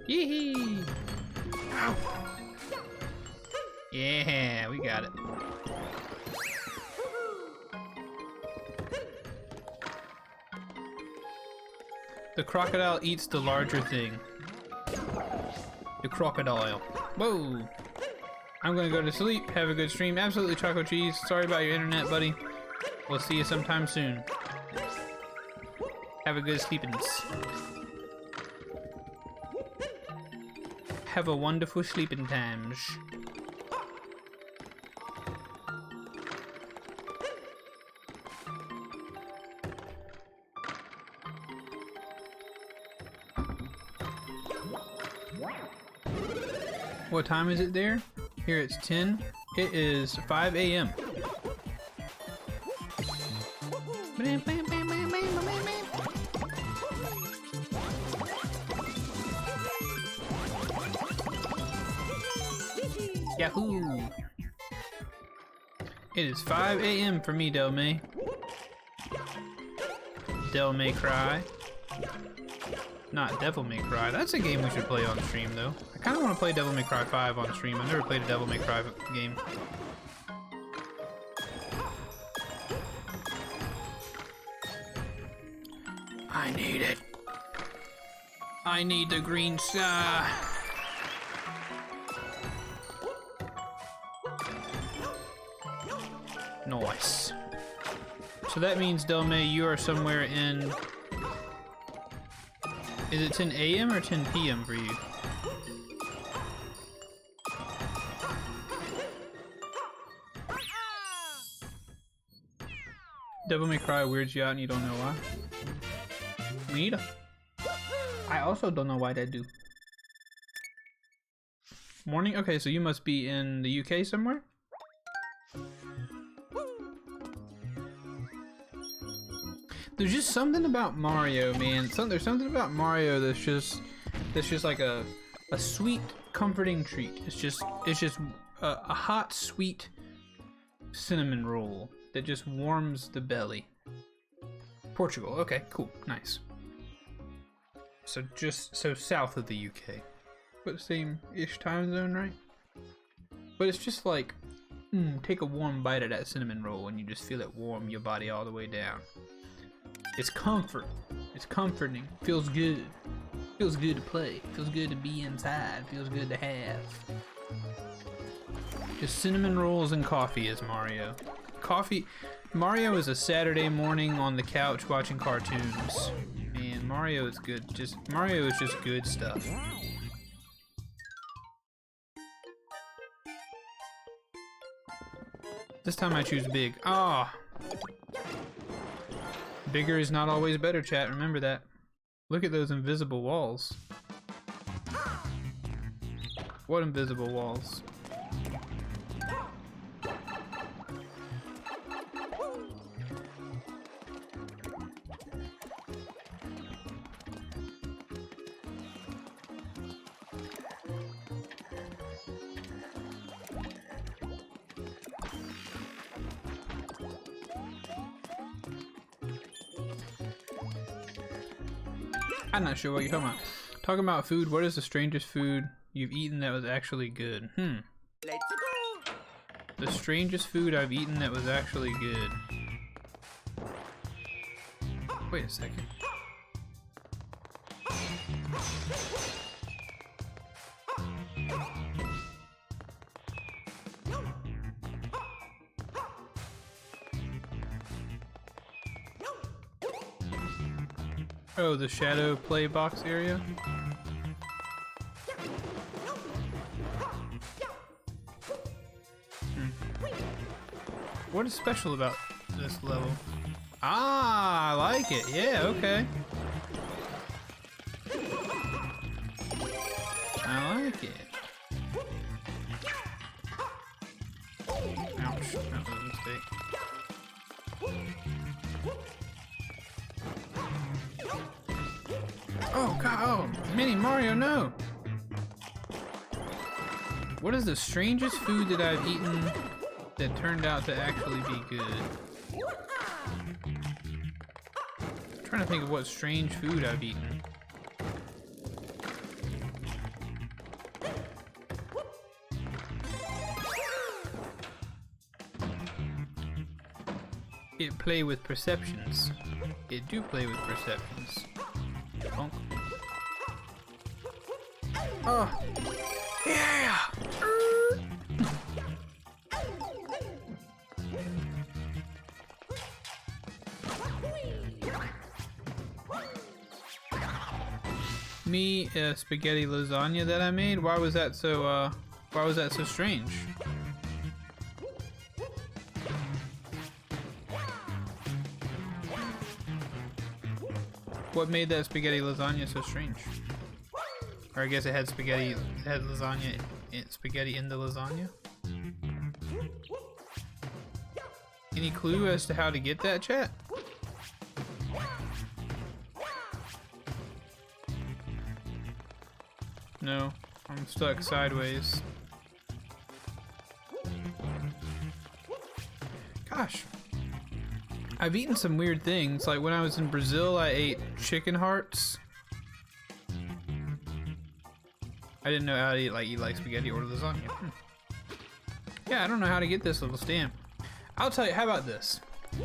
Yee-hee! Ow! Yeah, we got it. The crocodile eats the larger thing. The crocodile. Whoa! I'm gonna go to sleep. Have a good stream. Absolutely, Choco Cheese. Sorry about your internet, buddy. We'll see you sometime soon. Have a good sleepiness. Have a wonderful sleeping times. What time is it there? Here it's 10. It is 5 a.m. Yahoo! It is 5 a.m. for me, Del May. Del May Cry. Not Devil May Cry. That's a game we should play on stream, though. I kind of want to play Devil May Cry 5 on stream. I've never played a Devil May Cry game. I need it. I need the green sky. Nice. So that means, Del May, you are somewhere in... Is it 10 a.m. or 10 p.m. for you? Devil May Cry weirds you out and you don't know why? Me neither. I also don't know why they do. Morning? Okay, so you must be in the UK somewhere? There's just something about Mario, man. There's something about Mario that's just like a sweet, comforting treat. It's just a hot, sweet cinnamon roll that just warms the belly. Portugal. Okay, cool, nice. So just south of the UK, but same-ish time zone, right? But it's just like, take a warm bite of that cinnamon roll and you just feel it warm your body all the way down. It's comfort. It's comforting. Feels good. Feels good to play. Feels good to be inside. Feels good to have. Just cinnamon rolls and coffee is Mario. Mario is a Saturday morning on the couch watching cartoons. Man, Mario is good. Mario is just good stuff. This time I choose big. Ah! Bigger is not always better, chat. Remember that. Look at those invisible walls. What invisible walls? I'm not sure what you're talking about. Talking about food, what is the strangest food you've eaten that was actually good? Let's go. The strangest food I've eaten that was actually good. Wait a second. Oh, the shadow play box area? What is special about this level? Ah, I like it. Yeah, okay. I like it. Ouch, that was a mistake. Oh god, oh, Mini Mario, no! What is the strangest food that I've eaten that turned out to actually be good? I'm trying to think of what strange food I've eaten. It play with perceptions. It do play with perceptions. Bonk. Oh! Yeah! Me, spaghetti lasagna that I made? Why was that so strange? What made that spaghetti lasagna so strange? Or I guess it had spaghetti, it had lasagna, spaghetti in the lasagna? Any clue as to how to get that, chat? No, I'm stuck sideways. Gosh. I've eaten some weird things, like when I was in Brazil I ate chicken hearts. I didn't know how to eat like spaghetti or lasagna. Yeah, I don't know how to get this little stamp. I'll tell you, how about this?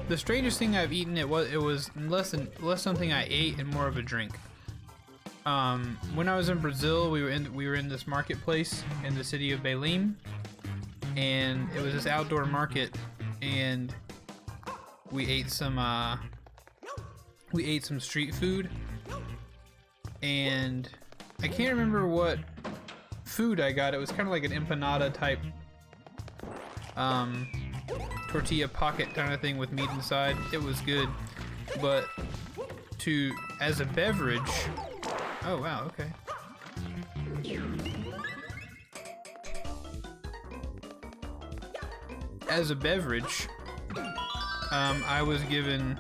The strangest thing I've eaten, it was less something I ate and more of a drink. When I was in Brazil, we were in this marketplace in the city of Belém, and it was this outdoor market, and we ate some street food, and I can't remember what food I got. It was kind of like an empanada type tortilla pocket kind of thing with meat inside. It was good, but as a beverage. Oh wow, okay. As a beverage, I was given.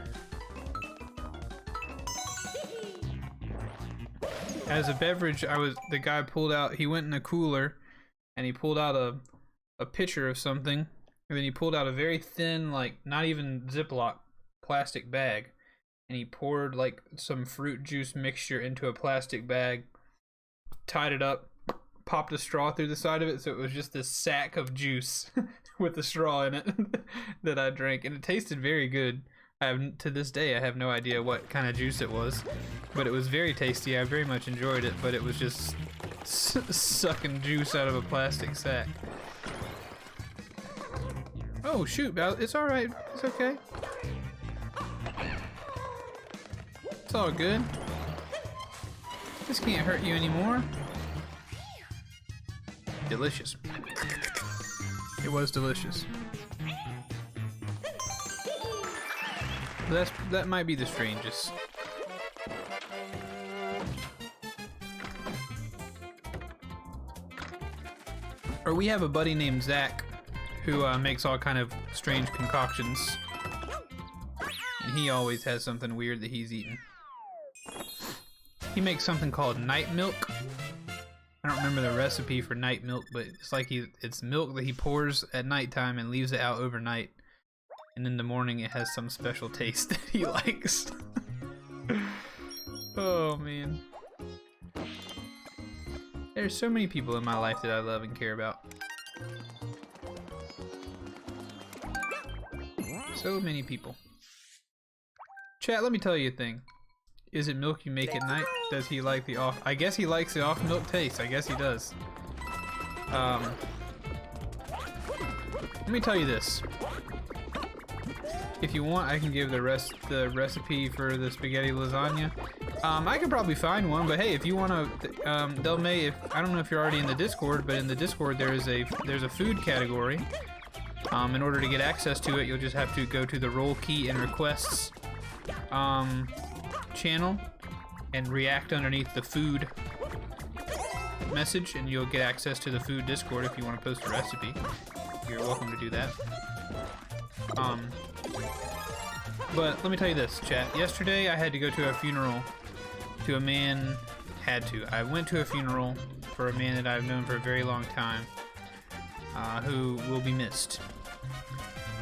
As a beverage, the guy pulled out. He went in a cooler, and he pulled out a pitcher of something, and then he pulled out a very thin, like not even Ziploc plastic bag. And he poured like some fruit juice mixture into a plastic bag, tied it up, popped a straw through the side of it, so it was just this sack of juice with a straw in it that I drank, and it tasted very good. To this day, I have no idea what kind of juice it was, but it was very tasty. I very much enjoyed it, but it was just sucking juice out of a plastic sack. Oh shoot, it's alright. It's okay. It's all good. This can't hurt you anymore. Delicious. It was delicious. That might be the strangest. Or we have a buddy named Zach who makes all kind of strange concoctions. And he always has something weird that he's eating. He makes something called night milk. I don't remember the recipe for night milk, but it's like it's milk that he pours at nighttime and leaves it out overnight. And in the morning it has some special taste that he likes. Oh man. There's so many people in my life that I love and care about. So many people. Chat, let me tell you a thing. Is it milk you make at night? Does he like the off? I guess he likes the off milk taste. I guess he does. Let me tell you this. If you want, I can give the recipe for the spaghetti lasagna. I could probably find one, but hey, if you want to, I don't know if you're already in the Discord, but in the Discord there's a food category. In order to get access to it, you'll just have to go to the Roll Key and Requests channel and react underneath the food message, and you'll get access to the food Discord if you want to post a recipe. You're welcome to do that. But let me tell you this, chat. Yesterday I had to go to a funeral to a man. I went to a funeral for a man that I've known for a very long time, who will be missed.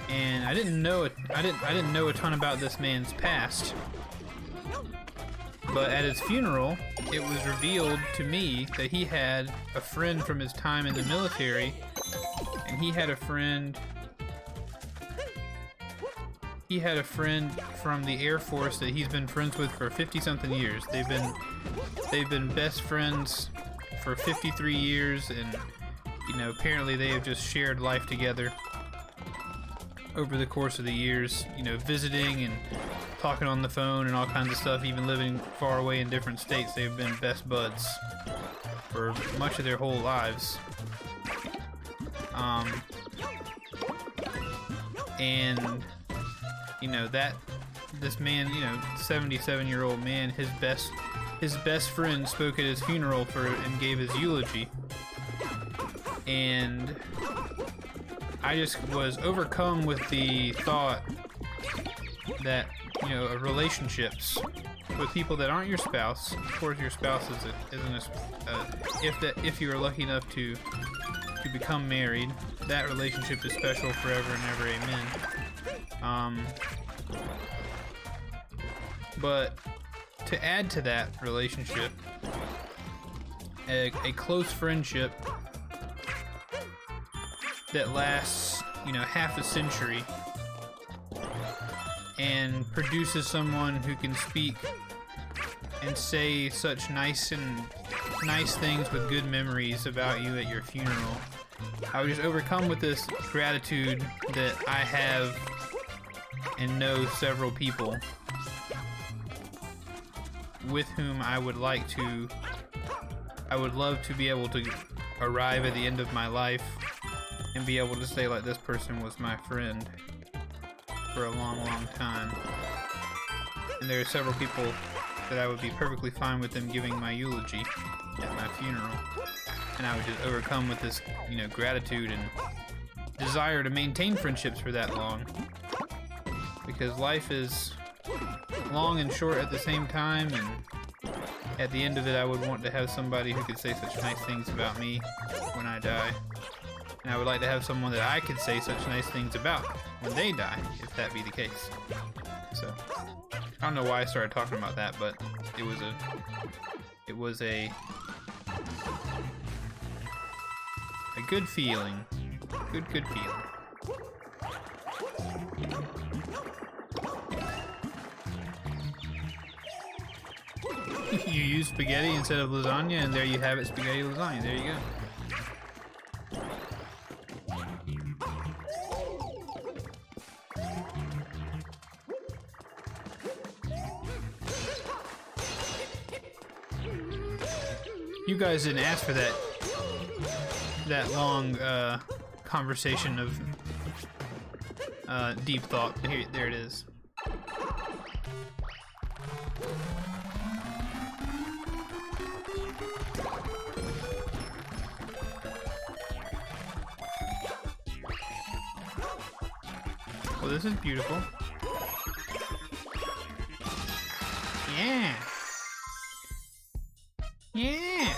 And I didn't know a ton about this man's past. But at his funeral, it was revealed to me that he had a friend from his time in the military, and he had a friend from the Air Force that he's been friends with for 50-something years. They've been best friends for 53 years, and you know, apparently they have just shared life together over the course of the years, you know, visiting and talking on the phone and all kinds of stuff, even living far away in different states. They've been best buds for much of their whole lives. And you know, that this man, you know, 77-year-old man, his best friend spoke at his funeral and gave his eulogy. And I just was overcome with the thought that, you know, relationships with people that aren't your spouse. Of course, your spouse if you are lucky enough to become married, that relationship is special forever and ever. Amen. But to add to that relationship, a close friendship that lasts, you know, half a century and produces someone who can speak and say such nice things with good memories about you at your funeral. I was just overcome with this gratitude that I have and know several people with whom I would love to be able to arrive at the end of my life and be able to say, like, this person was my friend for a long, long time. And there are several people that I would be perfectly fine with them giving my eulogy at my funeral. And I would just overcome with this, you know, gratitude and desire to maintain friendships for that long. Because life is long and short at the same time, and at the end of it, I would want to have somebody who could say such nice things about me when I die. And I would like to have someone that I could say such nice things about when they die, if that be the case. So, I don't know why I started talking about that, but it was a good feeling. Good feeling. You use spaghetti instead of lasagna, and there you have it, spaghetti lasagna. There you go. You guys didn't ask for that long conversation of deep thought. Here, there it is. Well, this is beautiful. Yeah. Yeah.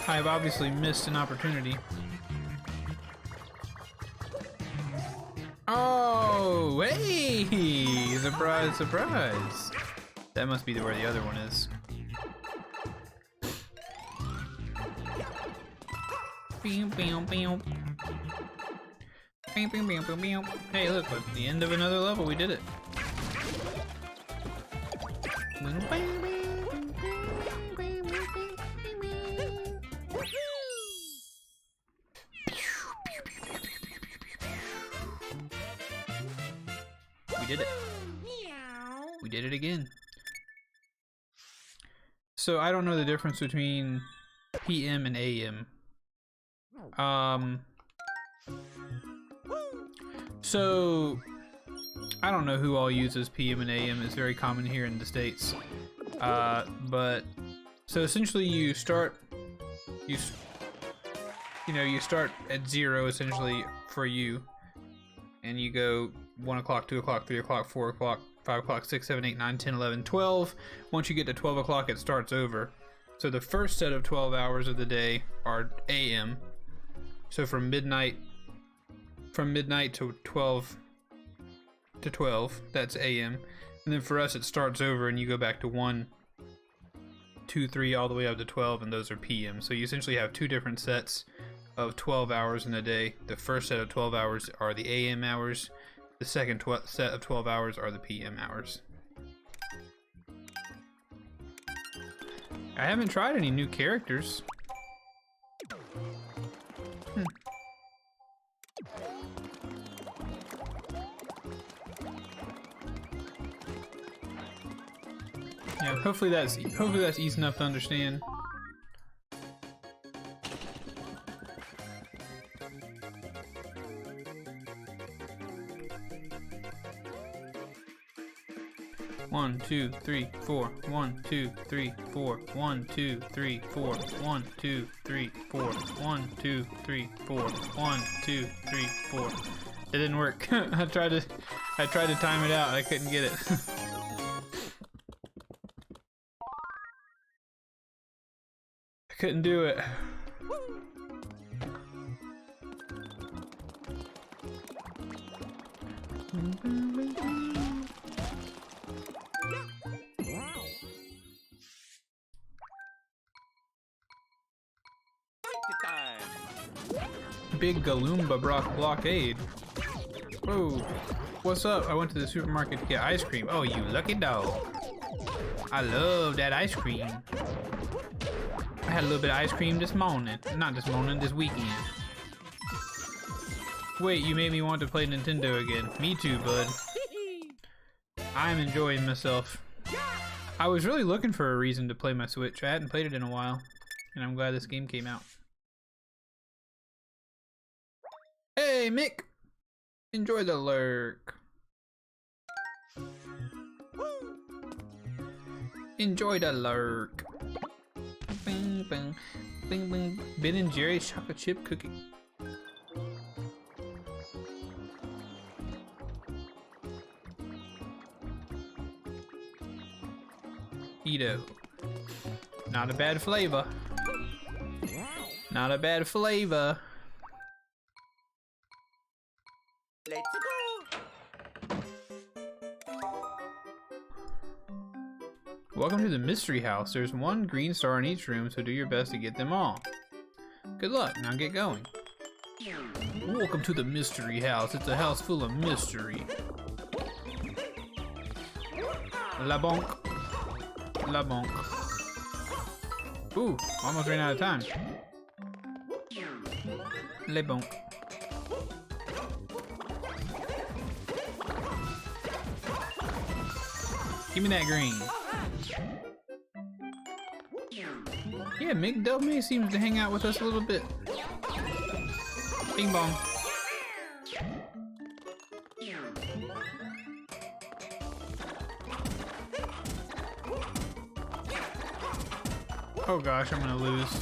I've obviously missed an opportunity. Oh, hey! Surprise, surprise! That must be where the other one is. Hey, look, at the end of another level, we did it. We did it. We did it again. So I don't know the difference between PM and AM. So I don't know who all uses PM and AM. It's very common here in the States. But so essentially you start you start at 0 essentially for you, and you go 1 o'clock, 2 o'clock, 3 o'clock, 4 o'clock, 5 o'clock, 6, 7, 8, 9, 10, 11, 12. Once you get to 12 o'clock, it starts over. So the first set of 12 hours of the day are AM. So from midnight to 12, that's AM. And then for us, it starts over and you go back to 1, 2, 3, all the way up to 12, and those are PM. So you essentially have two different sets of 12 hours in a day. The first set of 12 hours are the AM hours. The second set of 12 hours are the PM hours. I haven't tried any new characters. Yeah, hopefully that's easy enough to understand. One, 2, 3, 4. 1, 2, 3, 4. 1, 2, 3, 4. 1, 2, 3, 4. 1, 2, 3, 4. 1, 2, 3, 4. It didn't work. I tried to time it out. I couldn't get it. I couldn't do it. Big Galumba Blockade. Whoa, what's up? I went to the supermarket to get ice cream. Oh, you lucky dog. I love that ice cream. I had a little bit of ice cream this morning. Not this morning, this weekend. Wait, you made me want to play Nintendo again. Me too, bud. I'm enjoying myself. I was really looking for a reason to play my Switch. I hadn't played it in a while, and I'm glad this game came out. Hey, Mick! Enjoy the lurk. Enjoy the lurk. Bing, bing, bing, bing. Ben and Jerry's chocolate chip cookie. Edo. Not a bad flavor. Not a bad flavor. Let's go. Welcome to the mystery house. There's one green star in each room, so do your best to get them all. Good luck. Now get going. Welcome to the mystery house. It's a house full of mystery. La bonk. La bonk. Ooh, almost ran out of time. Le bonk. Give me that green. Yeah, McDubney seems to hang out with us a little bit. Bing bong. Oh gosh, I'm gonna lose.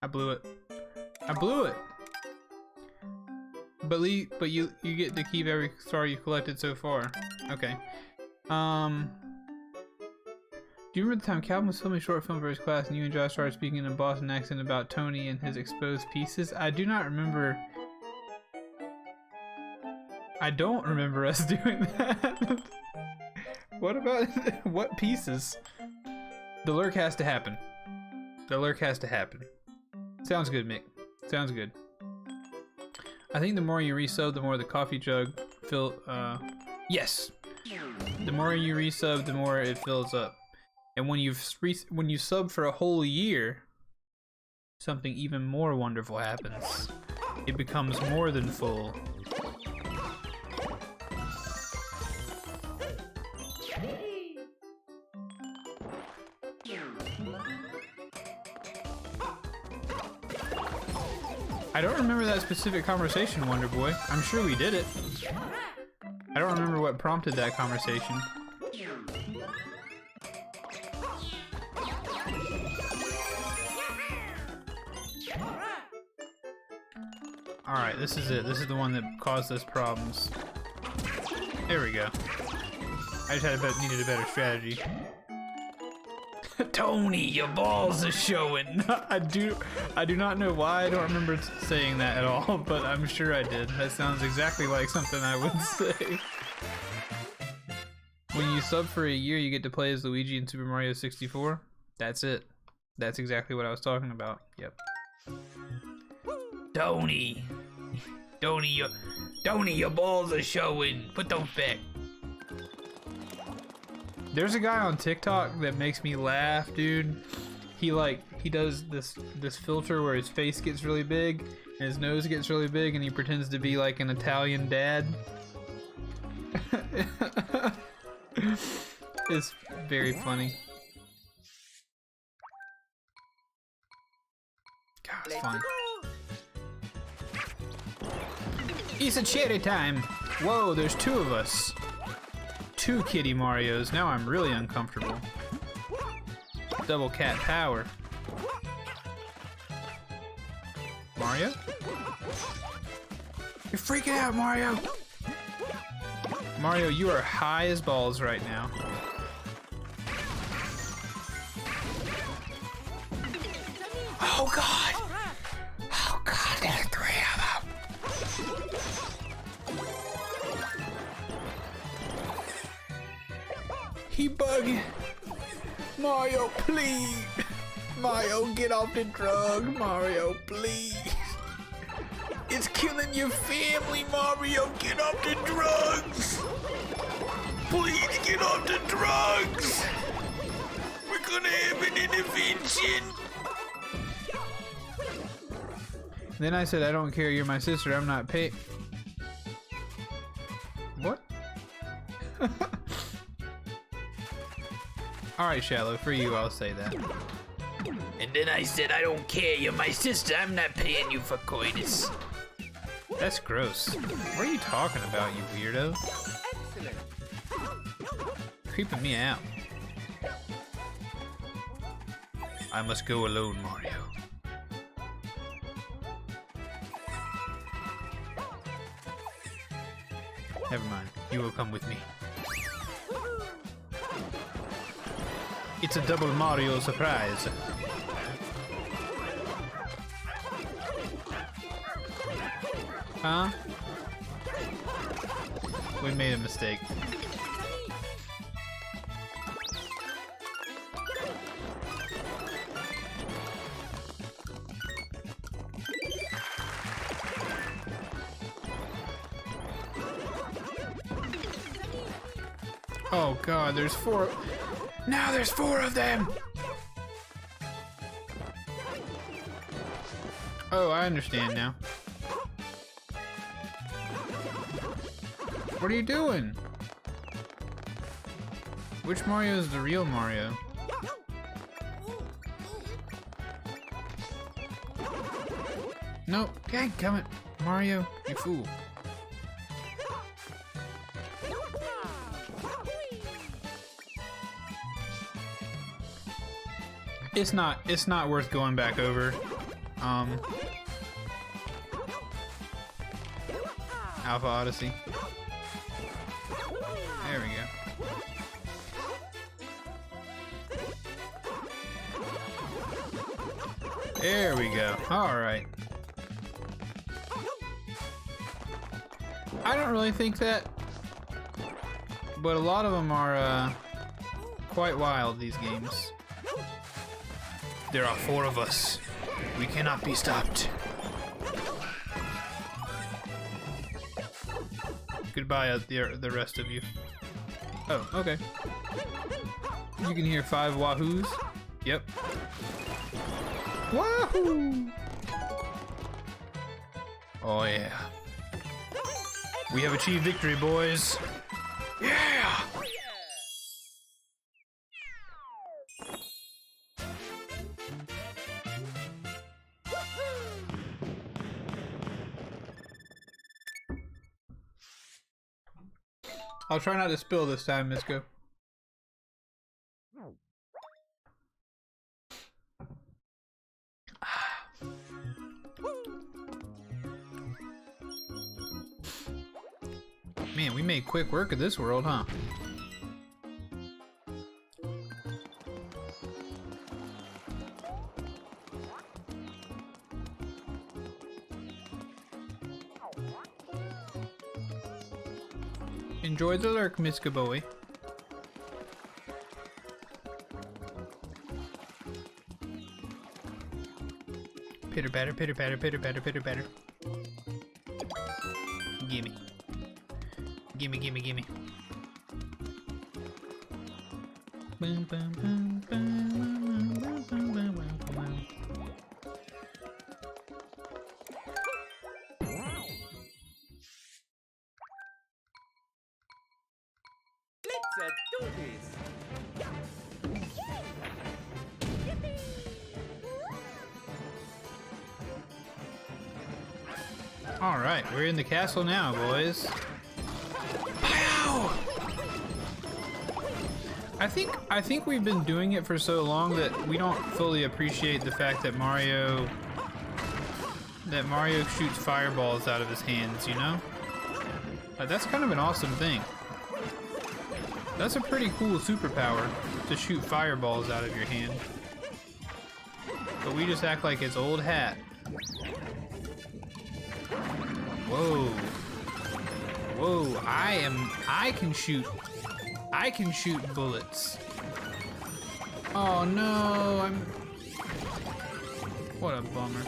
I blew it. I blew it! But you get to keep every star you collected so far. Okay. Do you remember the time Calvin was filming a short film for his class and you and Josh started speaking in a Boston accent about Tony and his exposed pieces? I do not remember. I don't remember us doing that. What about what pieces? The lurk has to happen. The lurk has to happen. Sounds good, Mick. Sounds good. I think the more you resub, the more the coffee jug fill. Yes. The more you resub, the more it fills up. And when you sub for a whole year, something even more wonderful happens. It becomes more than full. I don't remember that specific conversation, Wonder Boy. I'm sure we did it. I don't remember what prompted that conversation. Alright, this is it. This is the one that caused us problems. There we go. I just needed a better strategy. Tony, your balls are showing. I do not know why I don't remember saying that at all, but I'm sure I did. That sounds exactly like something I would say. When you sub for a year, you get to play as Luigi in Super Mario 64. That's it. That's exactly what I was talking about. Yep. Tony, your balls are showing. Put those back. There's a guy on TikTok that makes me laugh, dude. He does this filter where his face gets really big and his nose gets really big and he pretends to be like an Italian dad. It's very funny. God, it's fun. It's a cherry time. Whoa, there's two of us. Two Kitty Marios. Now I'm really uncomfortable. Double cat power. Mario? You're freaking out, Mario! Mario, you are high as balls right now. Oh god! Oh god, there's three of them! He bugging. Mario, please. Mario, get off the drug. Mario, please. It's killing your family, Mario. Get off the drugs. Please get off the drugs. We're gonna have an intervention. Then I said, I don't care. You're my sister. I'm not pay. What? Alright, Shallow, for you, I'll say that. And then I said, I don't care, you're my sister, I'm not paying you for coitus. That's gross. What are you talking about, you weirdo? Excellent. Creeping me out. I must go alone, Mario. Never mind, you will come with me. It's a double Mario surprise. Huh? We made a mistake. Oh god, there's 4. Now there's 4 of them! Oh, I understand now. What are you doing? Which Mario is the real Mario? Nope. Dang, come it. Mario, you fool. It's not worth going back over. Alpha Odyssey. There we go. There we go. Alright. I don't really think that, but a lot of them are quite wild, these games. There are 4 of us. We cannot be stopped. Goodbye, the rest of you. Oh, okay. You can hear 5 wahoos. Yep. Wahoo! Oh yeah. We have achieved victory, boys. Yeah! I'll try not to spill this time, Misko. Man, we made quick work of this world, huh? Enjoy the lurk, Miska boy. Pitter patter, pitter patter, pitter patter, pitter patter. Gimme. Gimme, gimme, gimme. Boom, boom, boom, boom, boom, boom, boom, boom. Let's do this. All right, we're in the castle now, boys. Pow! I think we've been doing it for so long that we don't fully appreciate the fact that Mario shoots fireballs out of his hands, you know? That's kind of an awesome thing. That's a pretty cool superpower, to shoot fireballs out of your hand. But we just act like it's old hat. Whoa. Whoa, I can shoot bullets. Oh no, what a bummer.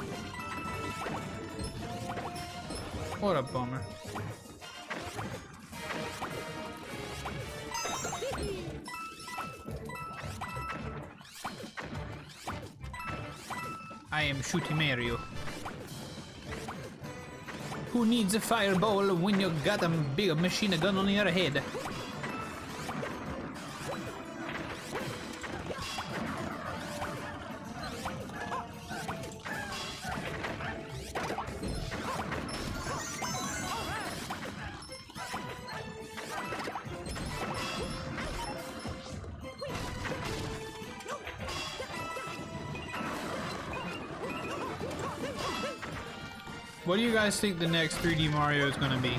What a bummer. I am shooting Mario. Who needs a fireball when you got a big machine gun on your head? What do you guys think the next 3D Mario is going to be?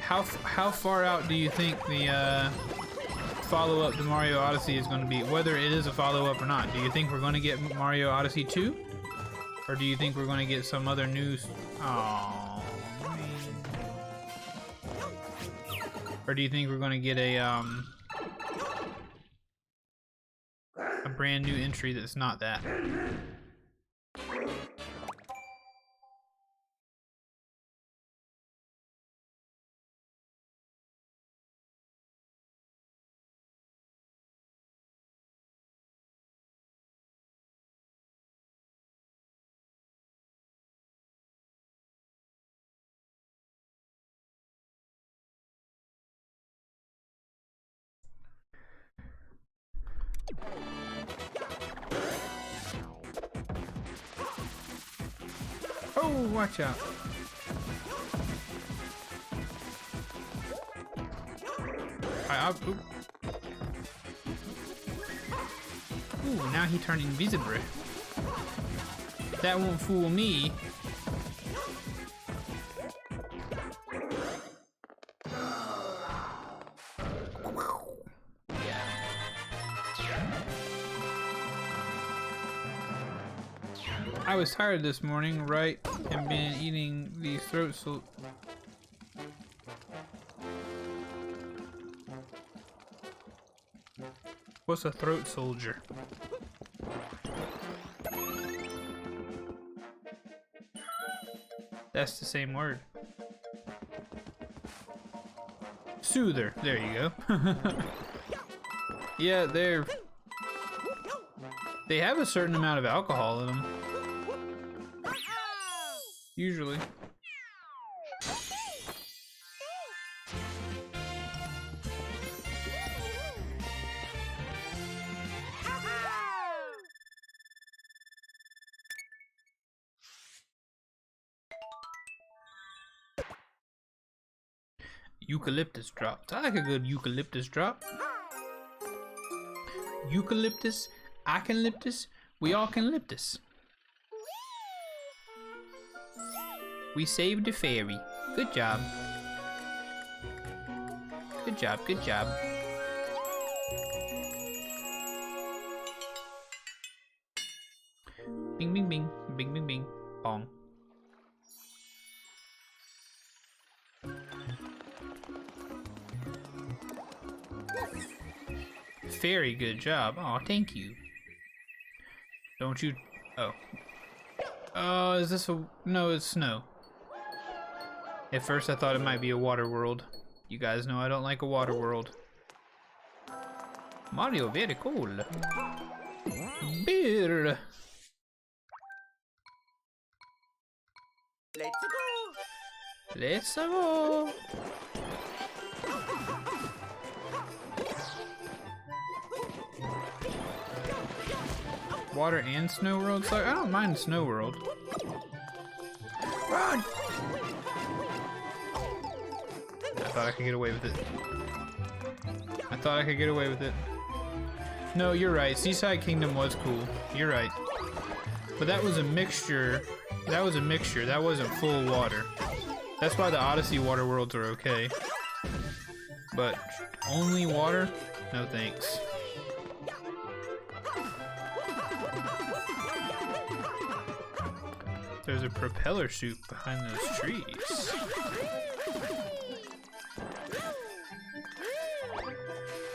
How far out do you think the follow-up to Mario Odyssey is going to be? Whether it is a follow-up or not. Do you think we're going to get Mario Odyssey 2? Or do you think we're going to get some other news? Oh, man. Or do you think we're gonna get a brand new entry that's not that? Oh, watch out. Ooh, now he turned invisible. That won't fool me. I was tired this morning, right? And been eating these throat salt. What's a throat soldier? That's the same word. Soother. There you go. Yeah, they have a certain amount of alcohol in them. Usually. Eucalyptus drops. I like a good eucalyptus drop. Eucalyptus, I can lip this, we all can lip this. We saved the fairy. Good job. Good job, good job. Bing, bing, bing, bing, bing, bing, bong. Very good job. Oh, thank you. Don't you? Oh. Is this a? No, it's snow. At first I thought it might be a water world. You guys know I don't like a water world. Mario, very cool. Beer. Let's go. Let's go. Water and snow world? So I don't mind snow world. Run! I thought I could get away with it. I thought I could get away with it. No, you're right. Seaside Kingdom was cool. You're right. But that was a mixture. That was a mixture. That wasn't full water. That's why the Odyssey water worlds are okay. But only water? No thanks. There's a propeller chute behind those trees.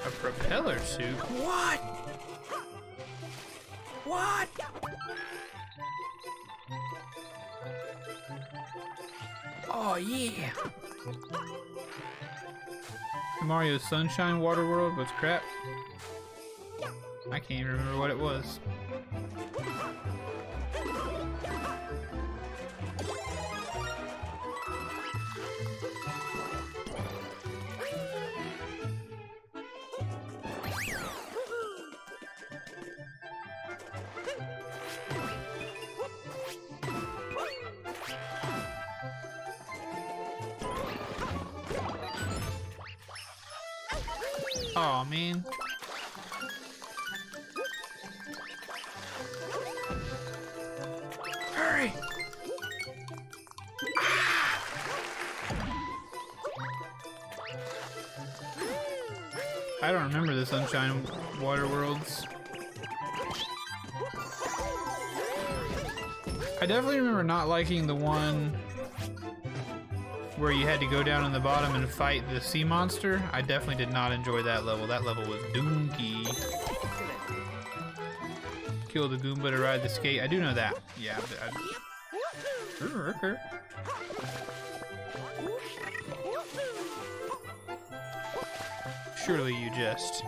A propeller chute? What? What? Oh yeah! Mario Sunshine Water World was crap. I can't even remember what it was. Aw, man. Hurry! I don't remember the Sunshine Water Worlds. I definitely remember not liking the one where you had to go down in the bottom and fight the sea monster. I definitely did not enjoy that level. That level was dookie. Kill the Goomba to ride the skate. I do know that. Yeah. Surely you just...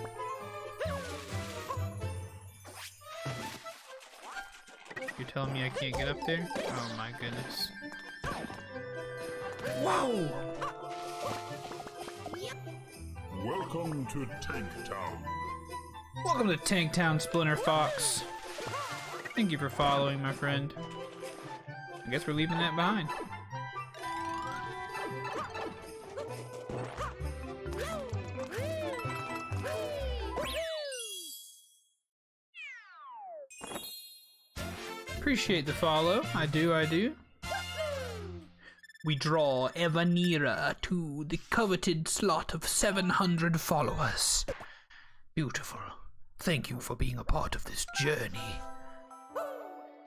You're telling me I can't get up there? Oh my goodness. Whoa! Welcome to Tank Town. Welcome to Tank Town, Splinter Fox. Thank you for following, my friend. I guess we're leaving that behind. Appreciate the follow. I do. We draw ever nearer to the coveted slot of 700 followers. Beautiful. Thank you for being a part of this journey.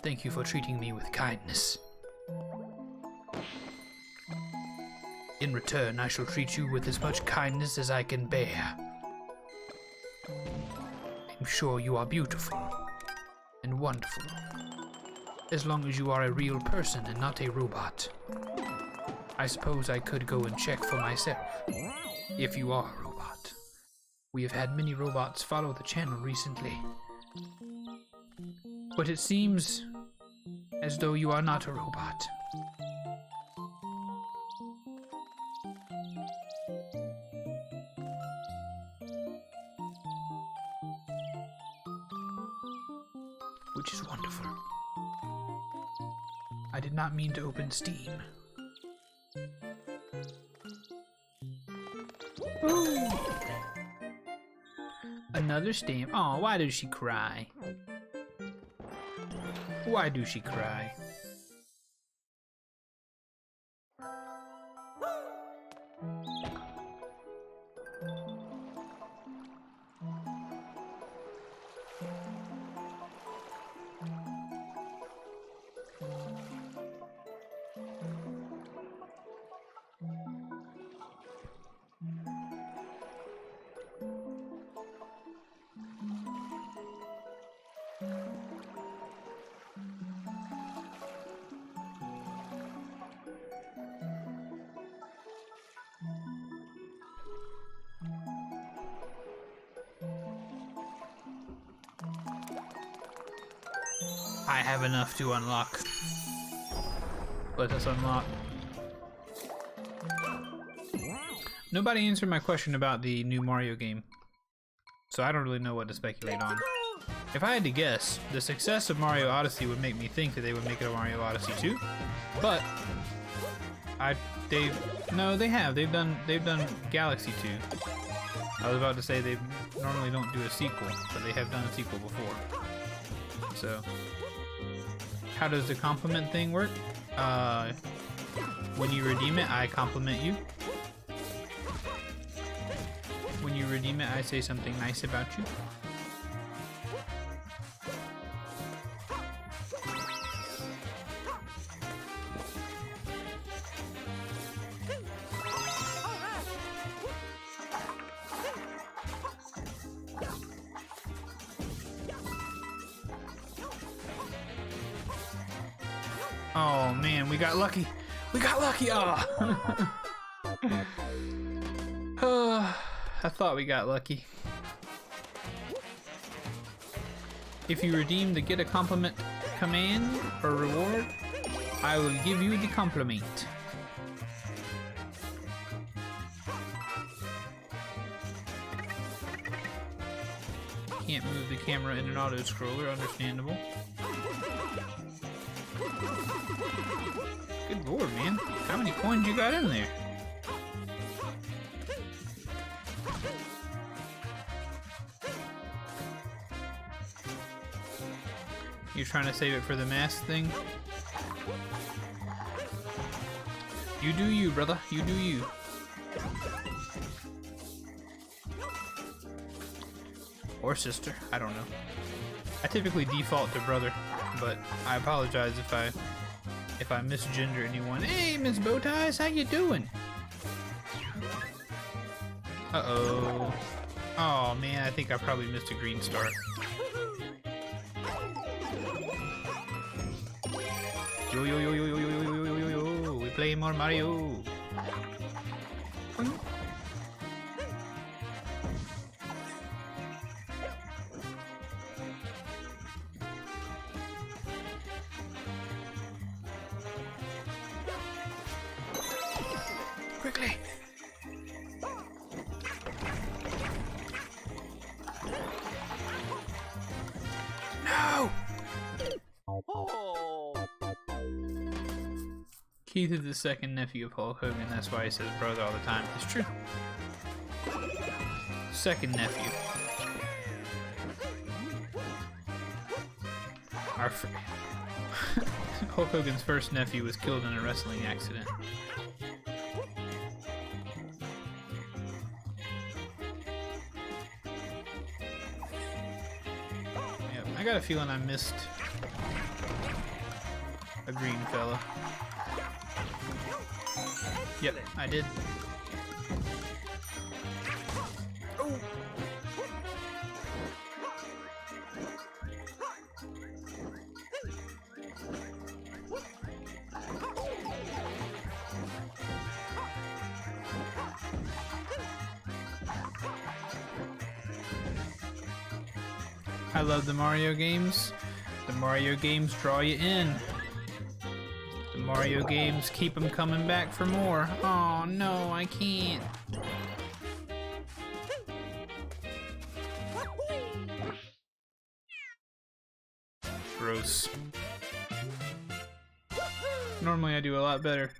Thank you for treating me with kindness. In return, I shall treat you with as much kindness as I can bear. I'm sure you are beautiful and wonderful, as long as you are a real person and not a robot. I suppose I could go and check for myself, if you are a robot. We have had many robots follow the channel recently, but it seems as though you are not a robot. Which is wonderful. I did not mean to open Steam. Ooh. Another stamp. Oh, why does she cry? Why do she cry? I have enough to unlock. Let us unlock. Nobody answered my question about the new Mario game, so I don't really know what to speculate on. If I had to guess, the success of Mario Odyssey would make me think that they would make it a Mario Odyssey 2, but they have. They've done Galaxy 2. I was about to say they normally don't do a sequel, but they have done a sequel before. So, how does the compliment thing work? When you redeem it, I compliment you. When you redeem it, I say something nice about you. Oh man, we got lucky. We got lucky. Oh. I thought we got lucky. If you redeem the get a compliment command or reward, I will give you the compliment. Can't move the camera in an auto scroller, understandable. Good lord, man. How many coins you got in there? You're trying to save it for the mask thing? You do you, brother. You do you. Or sister. I don't know. I typically default to brother, but I apologize if I if I misgender anyone. Hey, Miss Bowties, how you doing? Uh-oh. Oh, man, I think I probably missed a green star. Yo, yo, yo, yo, yo, yo, yo, yo, yo, yo, yo. We play more Mario. Quickly. No! Oh. Keith is the second nephew of Hulk Hogan. That's why he says brother all the time. It's true. Second nephew. Our Hulk Hogan's first nephew was killed in a wrestling accident. Yep, I got a feeling I missed a green fella. Yep, I did. Oh. I love the Mario games. The Mario games draw you in. The Mario games keep them coming back for more. Oh no, I can't. Gross. Normally I do a lot better.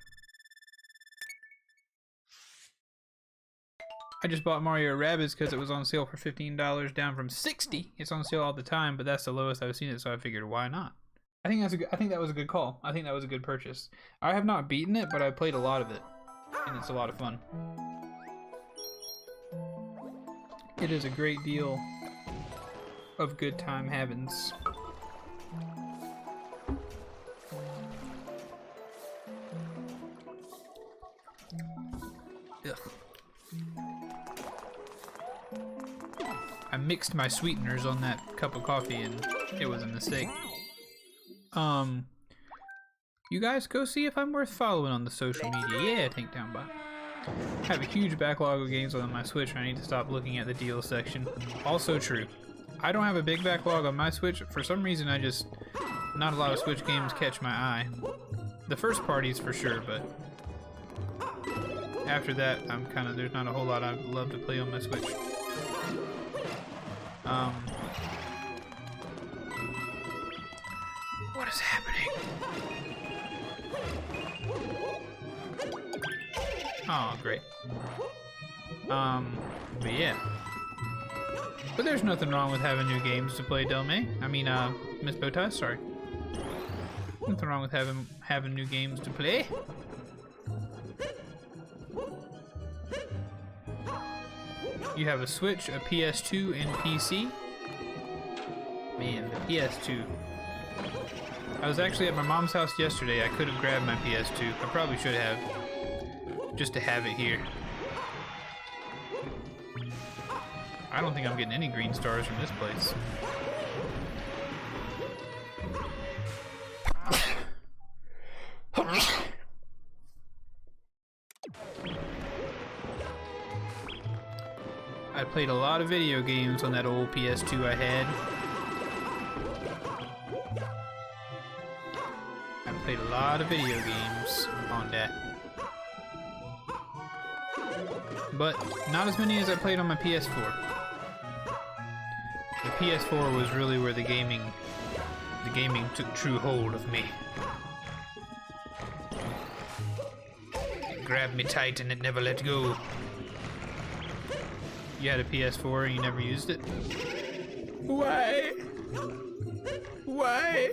I just bought Mario Rabbids because it was on sale for $15, down from $60. It's on sale all the time, but that's the lowest I've seen it, so I figured why not? I think that was a good call. I think that was a good purchase. I have not beaten it, but I played a lot of it, and it's a lot of fun. It is a great deal of good time havings. Ugh. I mixed my sweeteners on that cup of coffee and it was a mistake. You guys go see if I'm worth following on the social media. Yeah, Tank Down Bot. I have a huge backlog of games on my Switch and I need to stop looking at the deal section. Also true. I don't have a big backlog on my Switch. For some reason not a lot of Switch games catch my eye. The first parties for sure, but after that there's not a whole lot I'd love to play on my Switch. What is happening? Oh, great. But yeah. But there's nothing wrong with having new games to play, Delmay. I mean, Miss Bowtie, sorry. Nothing wrong with having new games to play. You have a Switch, a PS2, and PC. Man, the PS2. I was actually at my mom's house yesterday. I could have grabbed my PS2. I probably should have. Just to have it here. I don't think I'm getting any green stars from this place. I played a lot of video games on that old PS2 I had. I played a lot of video games on that. But not as many as I played on my PS4. The PS4 was really where the gaming took true hold of me. It grabbed me tight and it never let go. You had a PS4 and you never used it? Why? Why?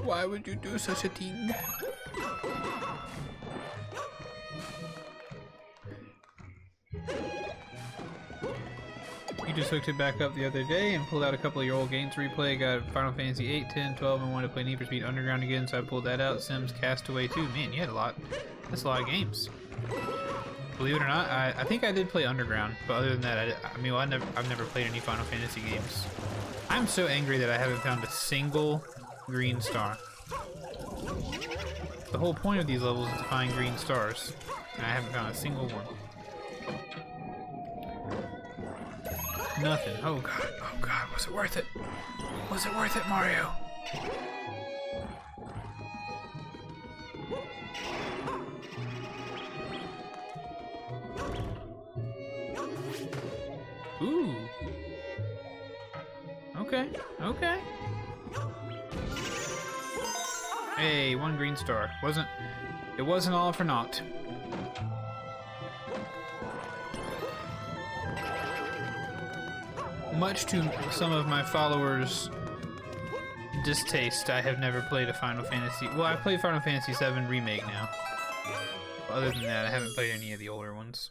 Why would you do such a thing? You just hooked it back up the other day and pulled out a couple of your old games to replay. Got Final Fantasy 8, 10, 12, and wanted to play Need for Speed Underground again, so I pulled that out. Sims Castaway 2. Man, you had a lot. That's a lot of games. Believe it or not, I think I did play Underground, but other than that, I've never played any Final Fantasy games. I'm so angry that I haven't found a single green star. The whole point of these levels is to find green stars, and I haven't found a single one. Nothing. Oh god, was it worth it? Was it worth it, Mario? Ooh. Okay, okay. Hey, one green star. It wasn't all for naught. Much to some of my followers' distaste, I have never played a Final Fantasy. Well, I played Final Fantasy VII Remake now. But other than that, I haven't played any of the older ones.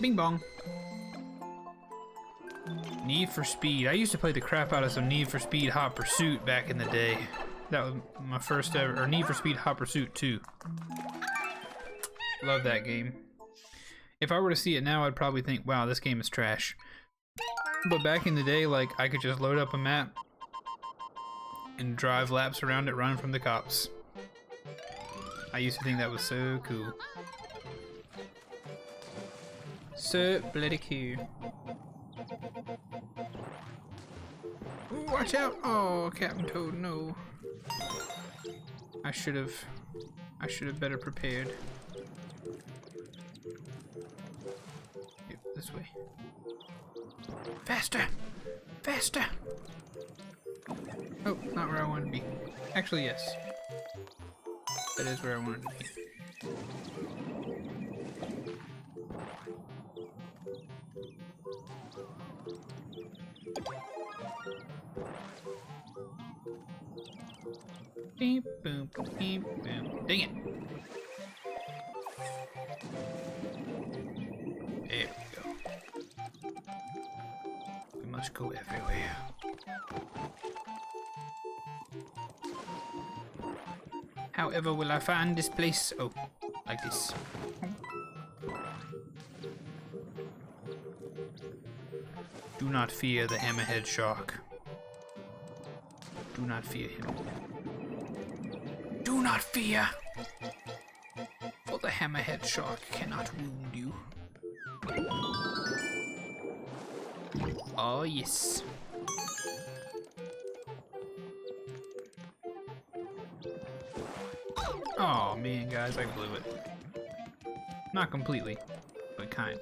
Bing bong. Need for Speed. I used to play the crap out of some Need for Speed Hot Pursuit back in the day. That was my first ever, or Need for Speed Hot Pursuit 2. Love that game. If I were to see it now, I'd probably think, wow, this game is trash. But back in the day, like, I could just load up a map and drive laps around it, run from the cops. I used to think that was so cool. So bloody cool. Ooh, watch out! Oh, Captain Toad, no. I should have better prepared. Yep, this way. Faster! Faster! Oh, not where I wanted to be. Actually, yes. That is where I wanted to be. Beep, boom, beep, boom. Dang it! There we go. We must go everywhere. However will I find this place? Oh, like this. Do not fear the hammerhead shark. Do not fear him. Do not fear! For the hammerhead shark cannot wound you. Oh yes. Oh man, guys, I blew it. Not completely, but kinda.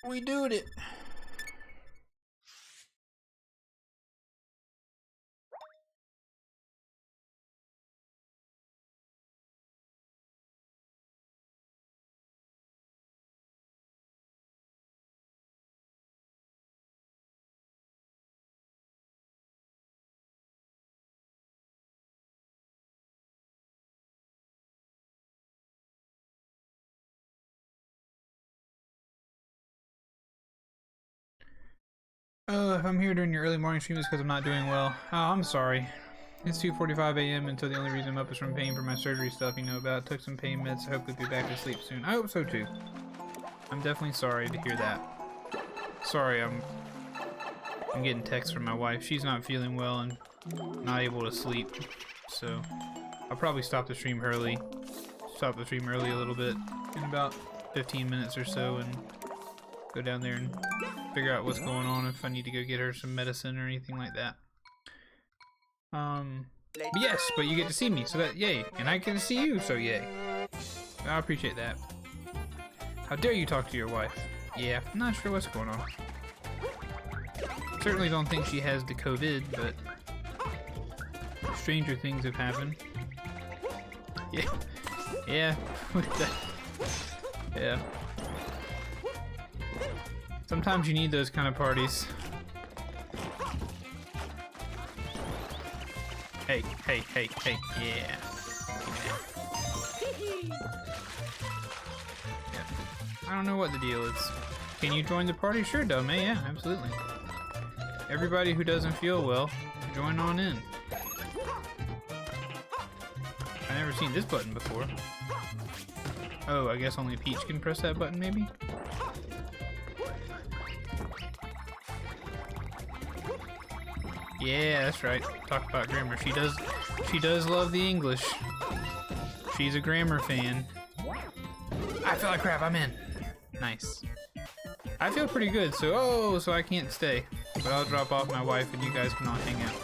We doed it. If I'm here during your early morning stream, it's because I'm not doing well. Oh, I'm sorry. It's 2:45 a.m. until the only reason I'm up is from paying for my surgery stuff you know about. Took some pain meds, so hopefully be back to sleep soon. I hope so too. I'm definitely sorry to hear that. Sorry, I'm getting texts from my wife. She's not feeling well and not able to sleep. so I'll probably stop the stream early a little bit in about 15 minutes or so and go down there and figure out what's going on, if I need to go get her some medicine or anything like that. But yes, but you get to see me, so that yay, and I get to see you, so yay. I appreciate that. How dare you talk to your wife? Yeah, I'm not sure what's going on. Certainly don't think she has the COVID, but stranger things have happened. Yeah, yeah, yeah. Sometimes you need those kind of parties. Hey, hey, hey, hey, yeah. I don't know what the deal is. Can you join the party? Sure, Dome. Yeah, absolutely. Everybody who doesn't feel well, join on in. I've never seen this button before. Oh, I guess only Peach can press that button, maybe? Yeah, that's right. Talk about grammar. She does love the English. She's a grammar fan. I feel like crap, I'm in. Nice. I feel pretty good, so I can't stay. But I'll drop off my wife and you guys can all hang out.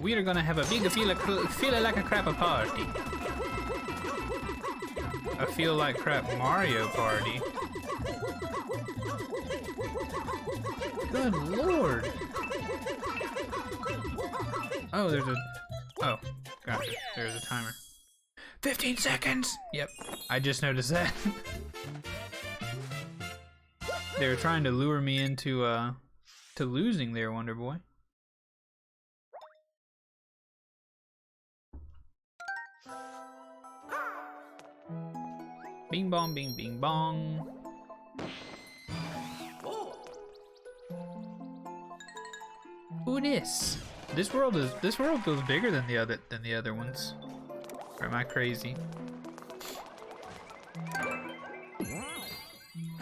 We are gonna have a big feel like a crap party. I feel like crap Mario Party. Good lord. Oh, there's a... Oh, gotcha. There's a timer. 15 seconds! Yep, I just noticed that. They were trying to lure me into, to losing there, Wonder Boy. Bing bong, bing bing bong. Who this? This world feels bigger than the other ones. Or am I crazy?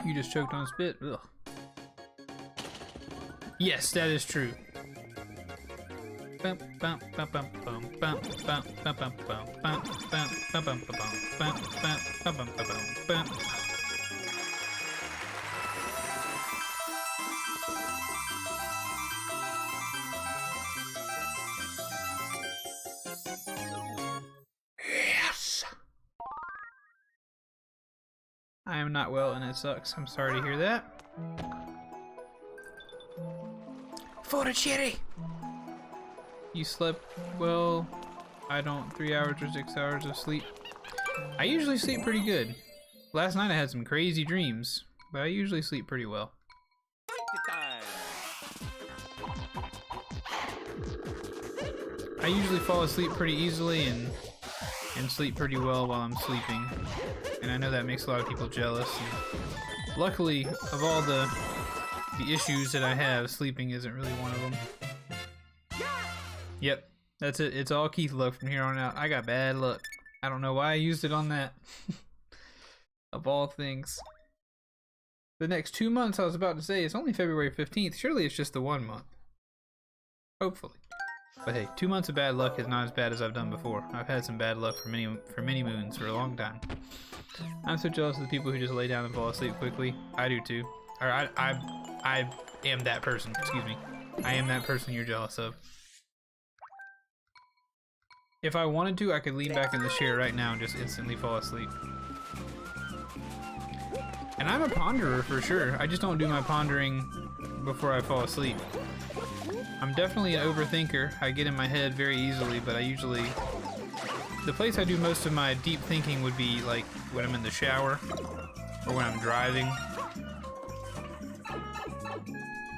You just choked on spit. Ugh. Yes, that is true. Yes. I am not well and it sucks. I'm sorry to hear that. For the cherry. You slept well. I don't. 3 hours or 6 hours of sleep. I usually sleep pretty good. Last night I had some crazy dreams, but I usually sleep pretty well. I usually fall asleep pretty easily and sleep pretty well while I'm sleeping. And I know that makes a lot of people jealous. And luckily, of all the issues that I have, sleeping isn't really one of them. Yep, that's it. It's all Keith luck from here on out. I got bad luck. I don't know why I used it on that. Of all things. The next 2 months, I was about to say, it's only February 15th. Surely it's just the 1 month. Hopefully. But hey, 2 months of bad luck is not as bad as I've done before. I've had some bad luck for many moons for a long time. I'm so jealous of the people who just lay down and fall asleep quickly. I do too. Or I am that person. Excuse me. I am that person you're jealous of. If I wanted to, I could lean back in the chair right now and just instantly fall asleep. And I'm a ponderer for sure. I just don't do my pondering before I fall asleep. I'm definitely an overthinker. I get in my head very easily, but I usually... The place I do most of my deep thinking would be like when I'm in the shower or when I'm driving.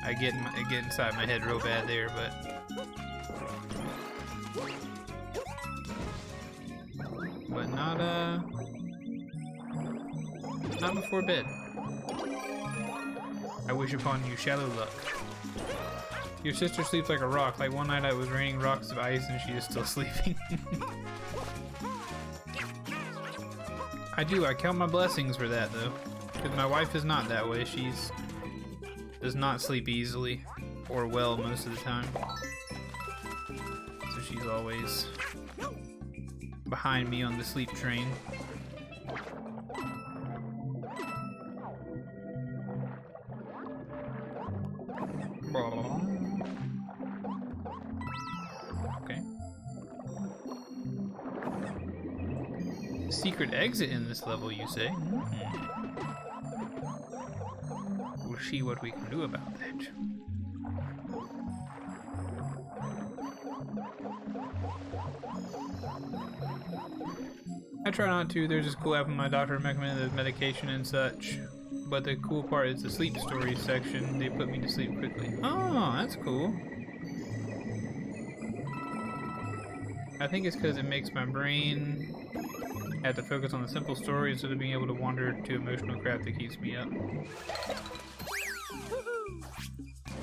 I get inside my head real bad there, but not before bed. I wish upon you shallow luck. Your sister sleeps like a rock. Like one night it was raining rocks of ice and she is still sleeping. I do. I count my blessings for that though, because my wife is not that way. She's does not sleep easily or well most of the time, so she's always behind me on the sleep train. Okay. Secret exit in this level, you say? We'll see what we can do about that. I try not to. There's this cool app my doctor recommended, the medication and such. But the cool part is the sleep stories section. They put me to sleep quickly. Oh, that's cool. I think it's because it makes my brain have to focus on the simple story instead of being able to wander to emotional crap that keeps me up.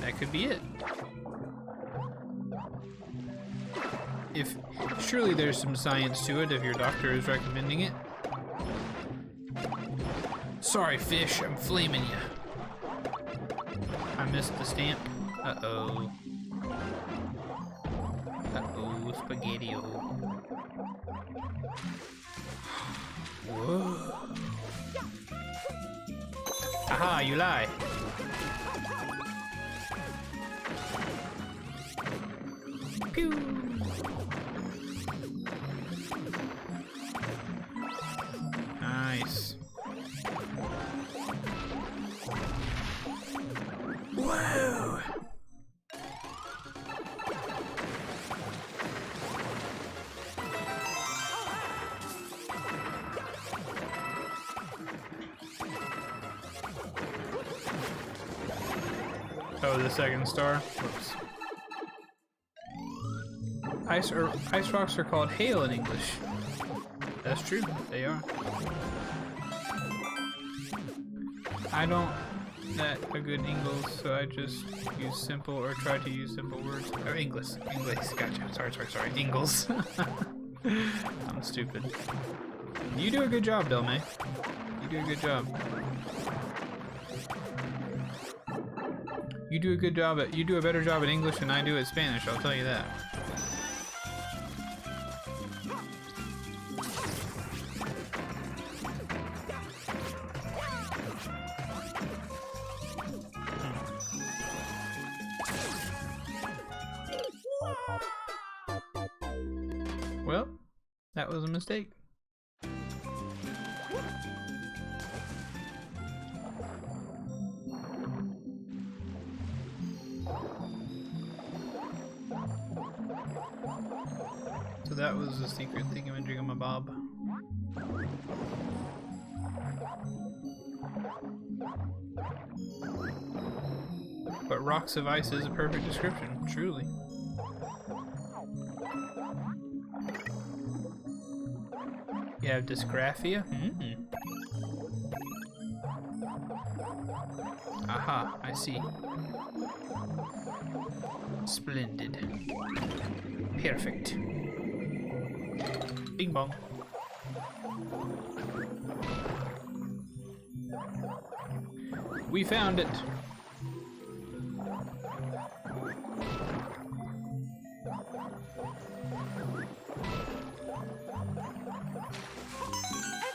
That could be it. Surely there's some science to it if your doctor is recommending it. Sorry, fish, I'm flaming you. I missed the stamp. Uh-oh. Uh-oh, spaghetti-o. Whoa. Aha, you lie. Pew. Nice. Whoa. Oh, the second star. Whoops. Ice rocks are called hail in English. That's true, they are. I don't that a good English, so I just use simple or try to use simple words. Or English, gotcha. Sorry, Ingles. I'm stupid. You do a good job, Delmay. You do a good job. You do a good job you do a better job at English than I do at Spanish, I'll tell you that. Well, that was a mistake. So that was the secret thingamajigamabob. But Rocks of Ice is a perfect description, truly. You have dysgraphia? Aha, I see. Splendid. Perfect. Bing bong. We found it.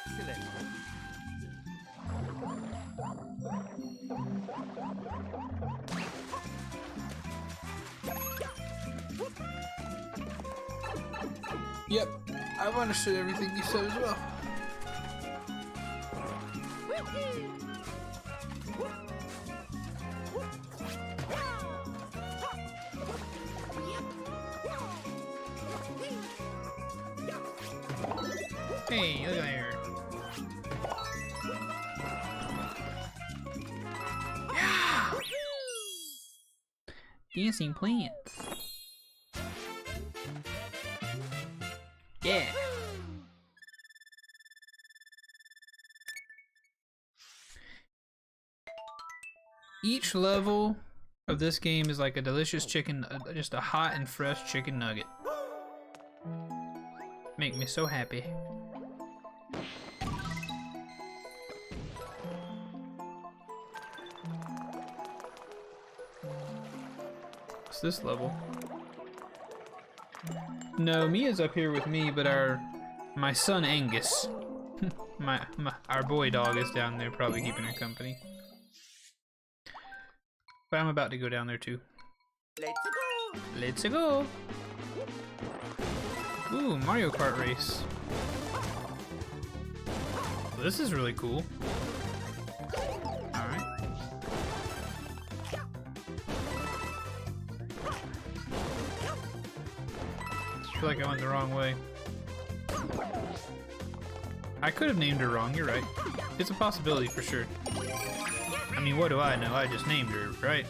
Excellent. Yep, I've understood everything you said as well. Hey, look at there. Yeah! Dancing plants. Yeah. Each level of this game is like a delicious chicken, just a hot and fresh chicken nugget. Make me so happy. What's this level? No, Mia's up here with me, but my son Angus, our boy dog is down there probably keeping her company. But I'm about to go down there too. Let's go. Let's go. Ooh, Mario Kart race. Well, this is really cool. Alright. I feel like I went the wrong way. I could have named her wrong, you're right. It's a possibility for sure. I mean, what do I know? I just named her, right?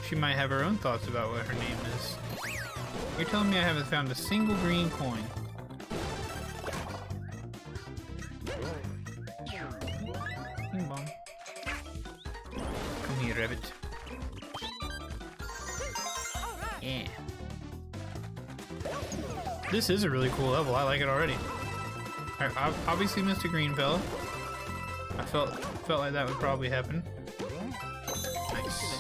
She might have her own thoughts about what her name is. You're telling me I haven't found a single green coin. Bing bong. Come here, rabbit. Yeah. This is a really cool level. I like it already. I obviously missed a green fella. I felt like that would probably happen. Nice.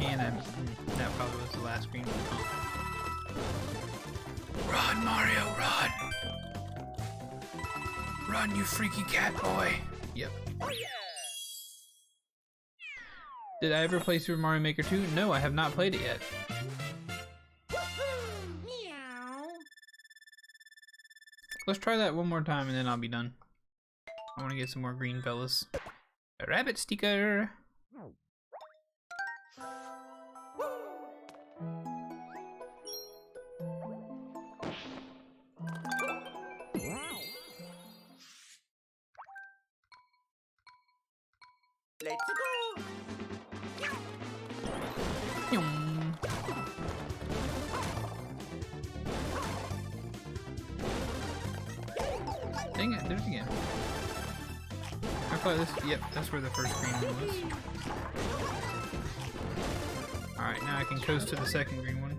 And that probably was the last green one. Run, Mario, run! Run, you freaky cat boy! Yep. Did I ever play Super Mario Maker 2? No, I have not played it yet. Let's try that one more time and then I'll be done. I want to get some more green fellas. A rabbit sticker! Let's go. Dang it, there's again. I thought this, yep, that's where the first green one was. Alright, now I can coast to the second green one.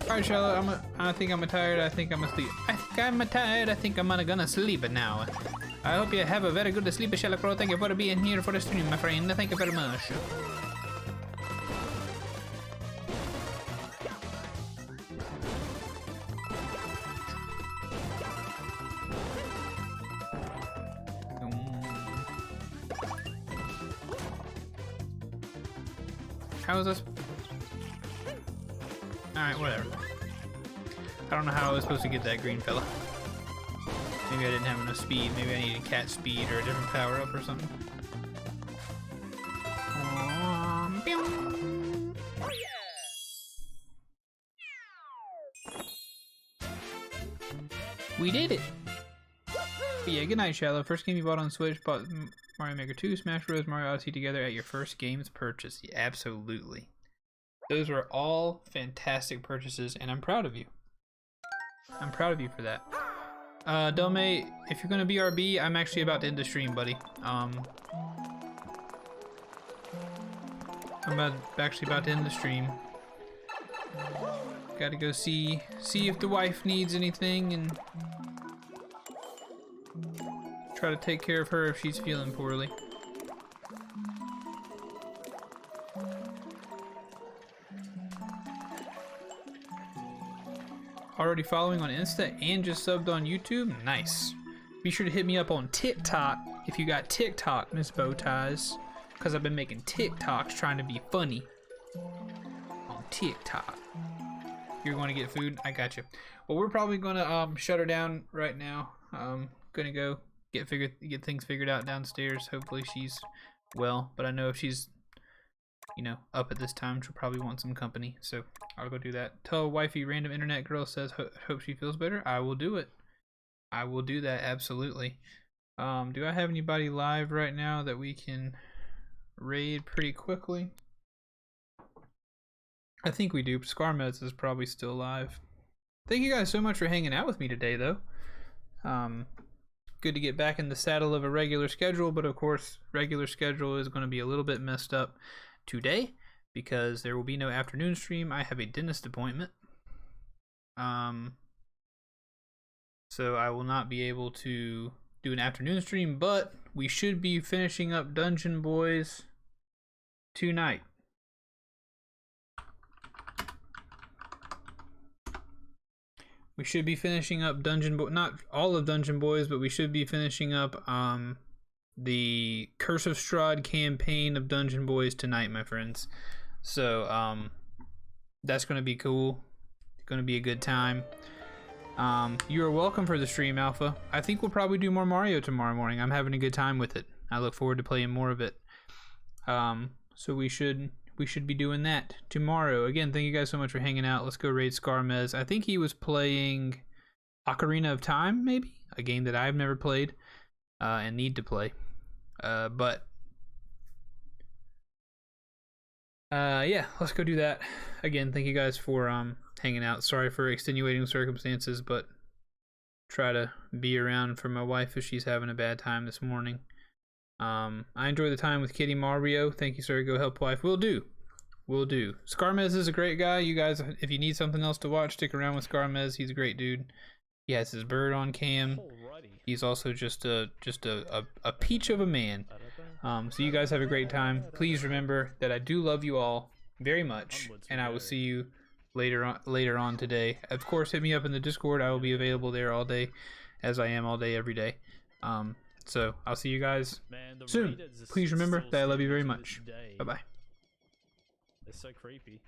Alright, Charlotte, I think I'm tired, I think I'm asleep. I think I'm tired, I think I'm gonna sleep now. I hope you have a very good sleep, Sherlock Crow. Thank you for being here for the stream, my friend. Thank you very much. How is this? Alright, whatever. I don't know how I was supposed to get that green fella. Maybe I didn't have enough speed. Maybe I needed cat speed or a different power up or something. We did it! But yeah, good night, Shallow. First game you bought on Switch, bought Mario Maker 2, Smash Bros, Mario Odyssey together at your first game's purchase. Yeah, absolutely. Those were all fantastic purchases, and I'm proud of you. I'm proud of you for that. Dome, if you're gonna BRB, I'm actually about to end the stream, buddy. I'm actually about to end the stream. Gotta go see if the wife needs anything and try to take care of her if she's feeling poorly. Already following on Insta and just subbed on YouTube? Nice. Be sure to hit me up on TikTok if you got TikTok, Miss Bowties. Because I've been making TikToks trying to be funny. On TikTok. You're going to get food? I got you. Well, we're probably going to shut her down right now. Gonna go get things figured out downstairs. Hopefully she's well. But I know if she's, you know, up at this time, she'll probably want some company. So I'll go do that. Tell wifey random internet girl says hope she feels better. I will do it. I will do that, absolutely. Do I have anybody live right now that we can raid pretty quickly? I think we do. Scarmeds is probably still live. Thank you guys so much for hanging out with me today, though. Good to get back in the saddle of a regular schedule, but of course, regular schedule is going to be a little bit messed up today. because there will be no afternoon stream. I have a dentist appointment. So I will not be able to do an afternoon stream, but we should be finishing up Dungeon Boys tonight. We should be finishing up not all of Dungeon Boys, but we should be finishing up the Curse of Strahd campaign of Dungeon Boys tonight, my friends. So that's going to be cool. It's going to be a good time. You are welcome for the stream, Alpha. I think we'll probably do more Mario tomorrow morning. I'm having a good time with it. I look forward to playing more of it. So we should be doing that tomorrow. Again, thank you guys so much for hanging out. Let's go raid Skarmez. I think he was playing Ocarina of Time, maybe? A game that I've never played and need to play. But yeah, let's go do that. Again, thank you guys for hanging out. Sorry for extenuating circumstances, but try to be around for my wife if she's having a bad time this morning. I enjoy the time with Kitty Mario. Thank you, sir. Go help wife. Will do. Skarmez is a great guy. You guys, if you need something else to watch, stick around with Skarmez. He's a great dude. He has his bird on cam. He's also just a peach of a man. So you guys have a great time. Please remember that I do love you all very much, and I will see you later on today. Of course, hit me up in the Discord. I will be available there all day, as I am all day every day. So I'll see you guys soon. Please remember that I love you very much. Bye bye. It's so creepy.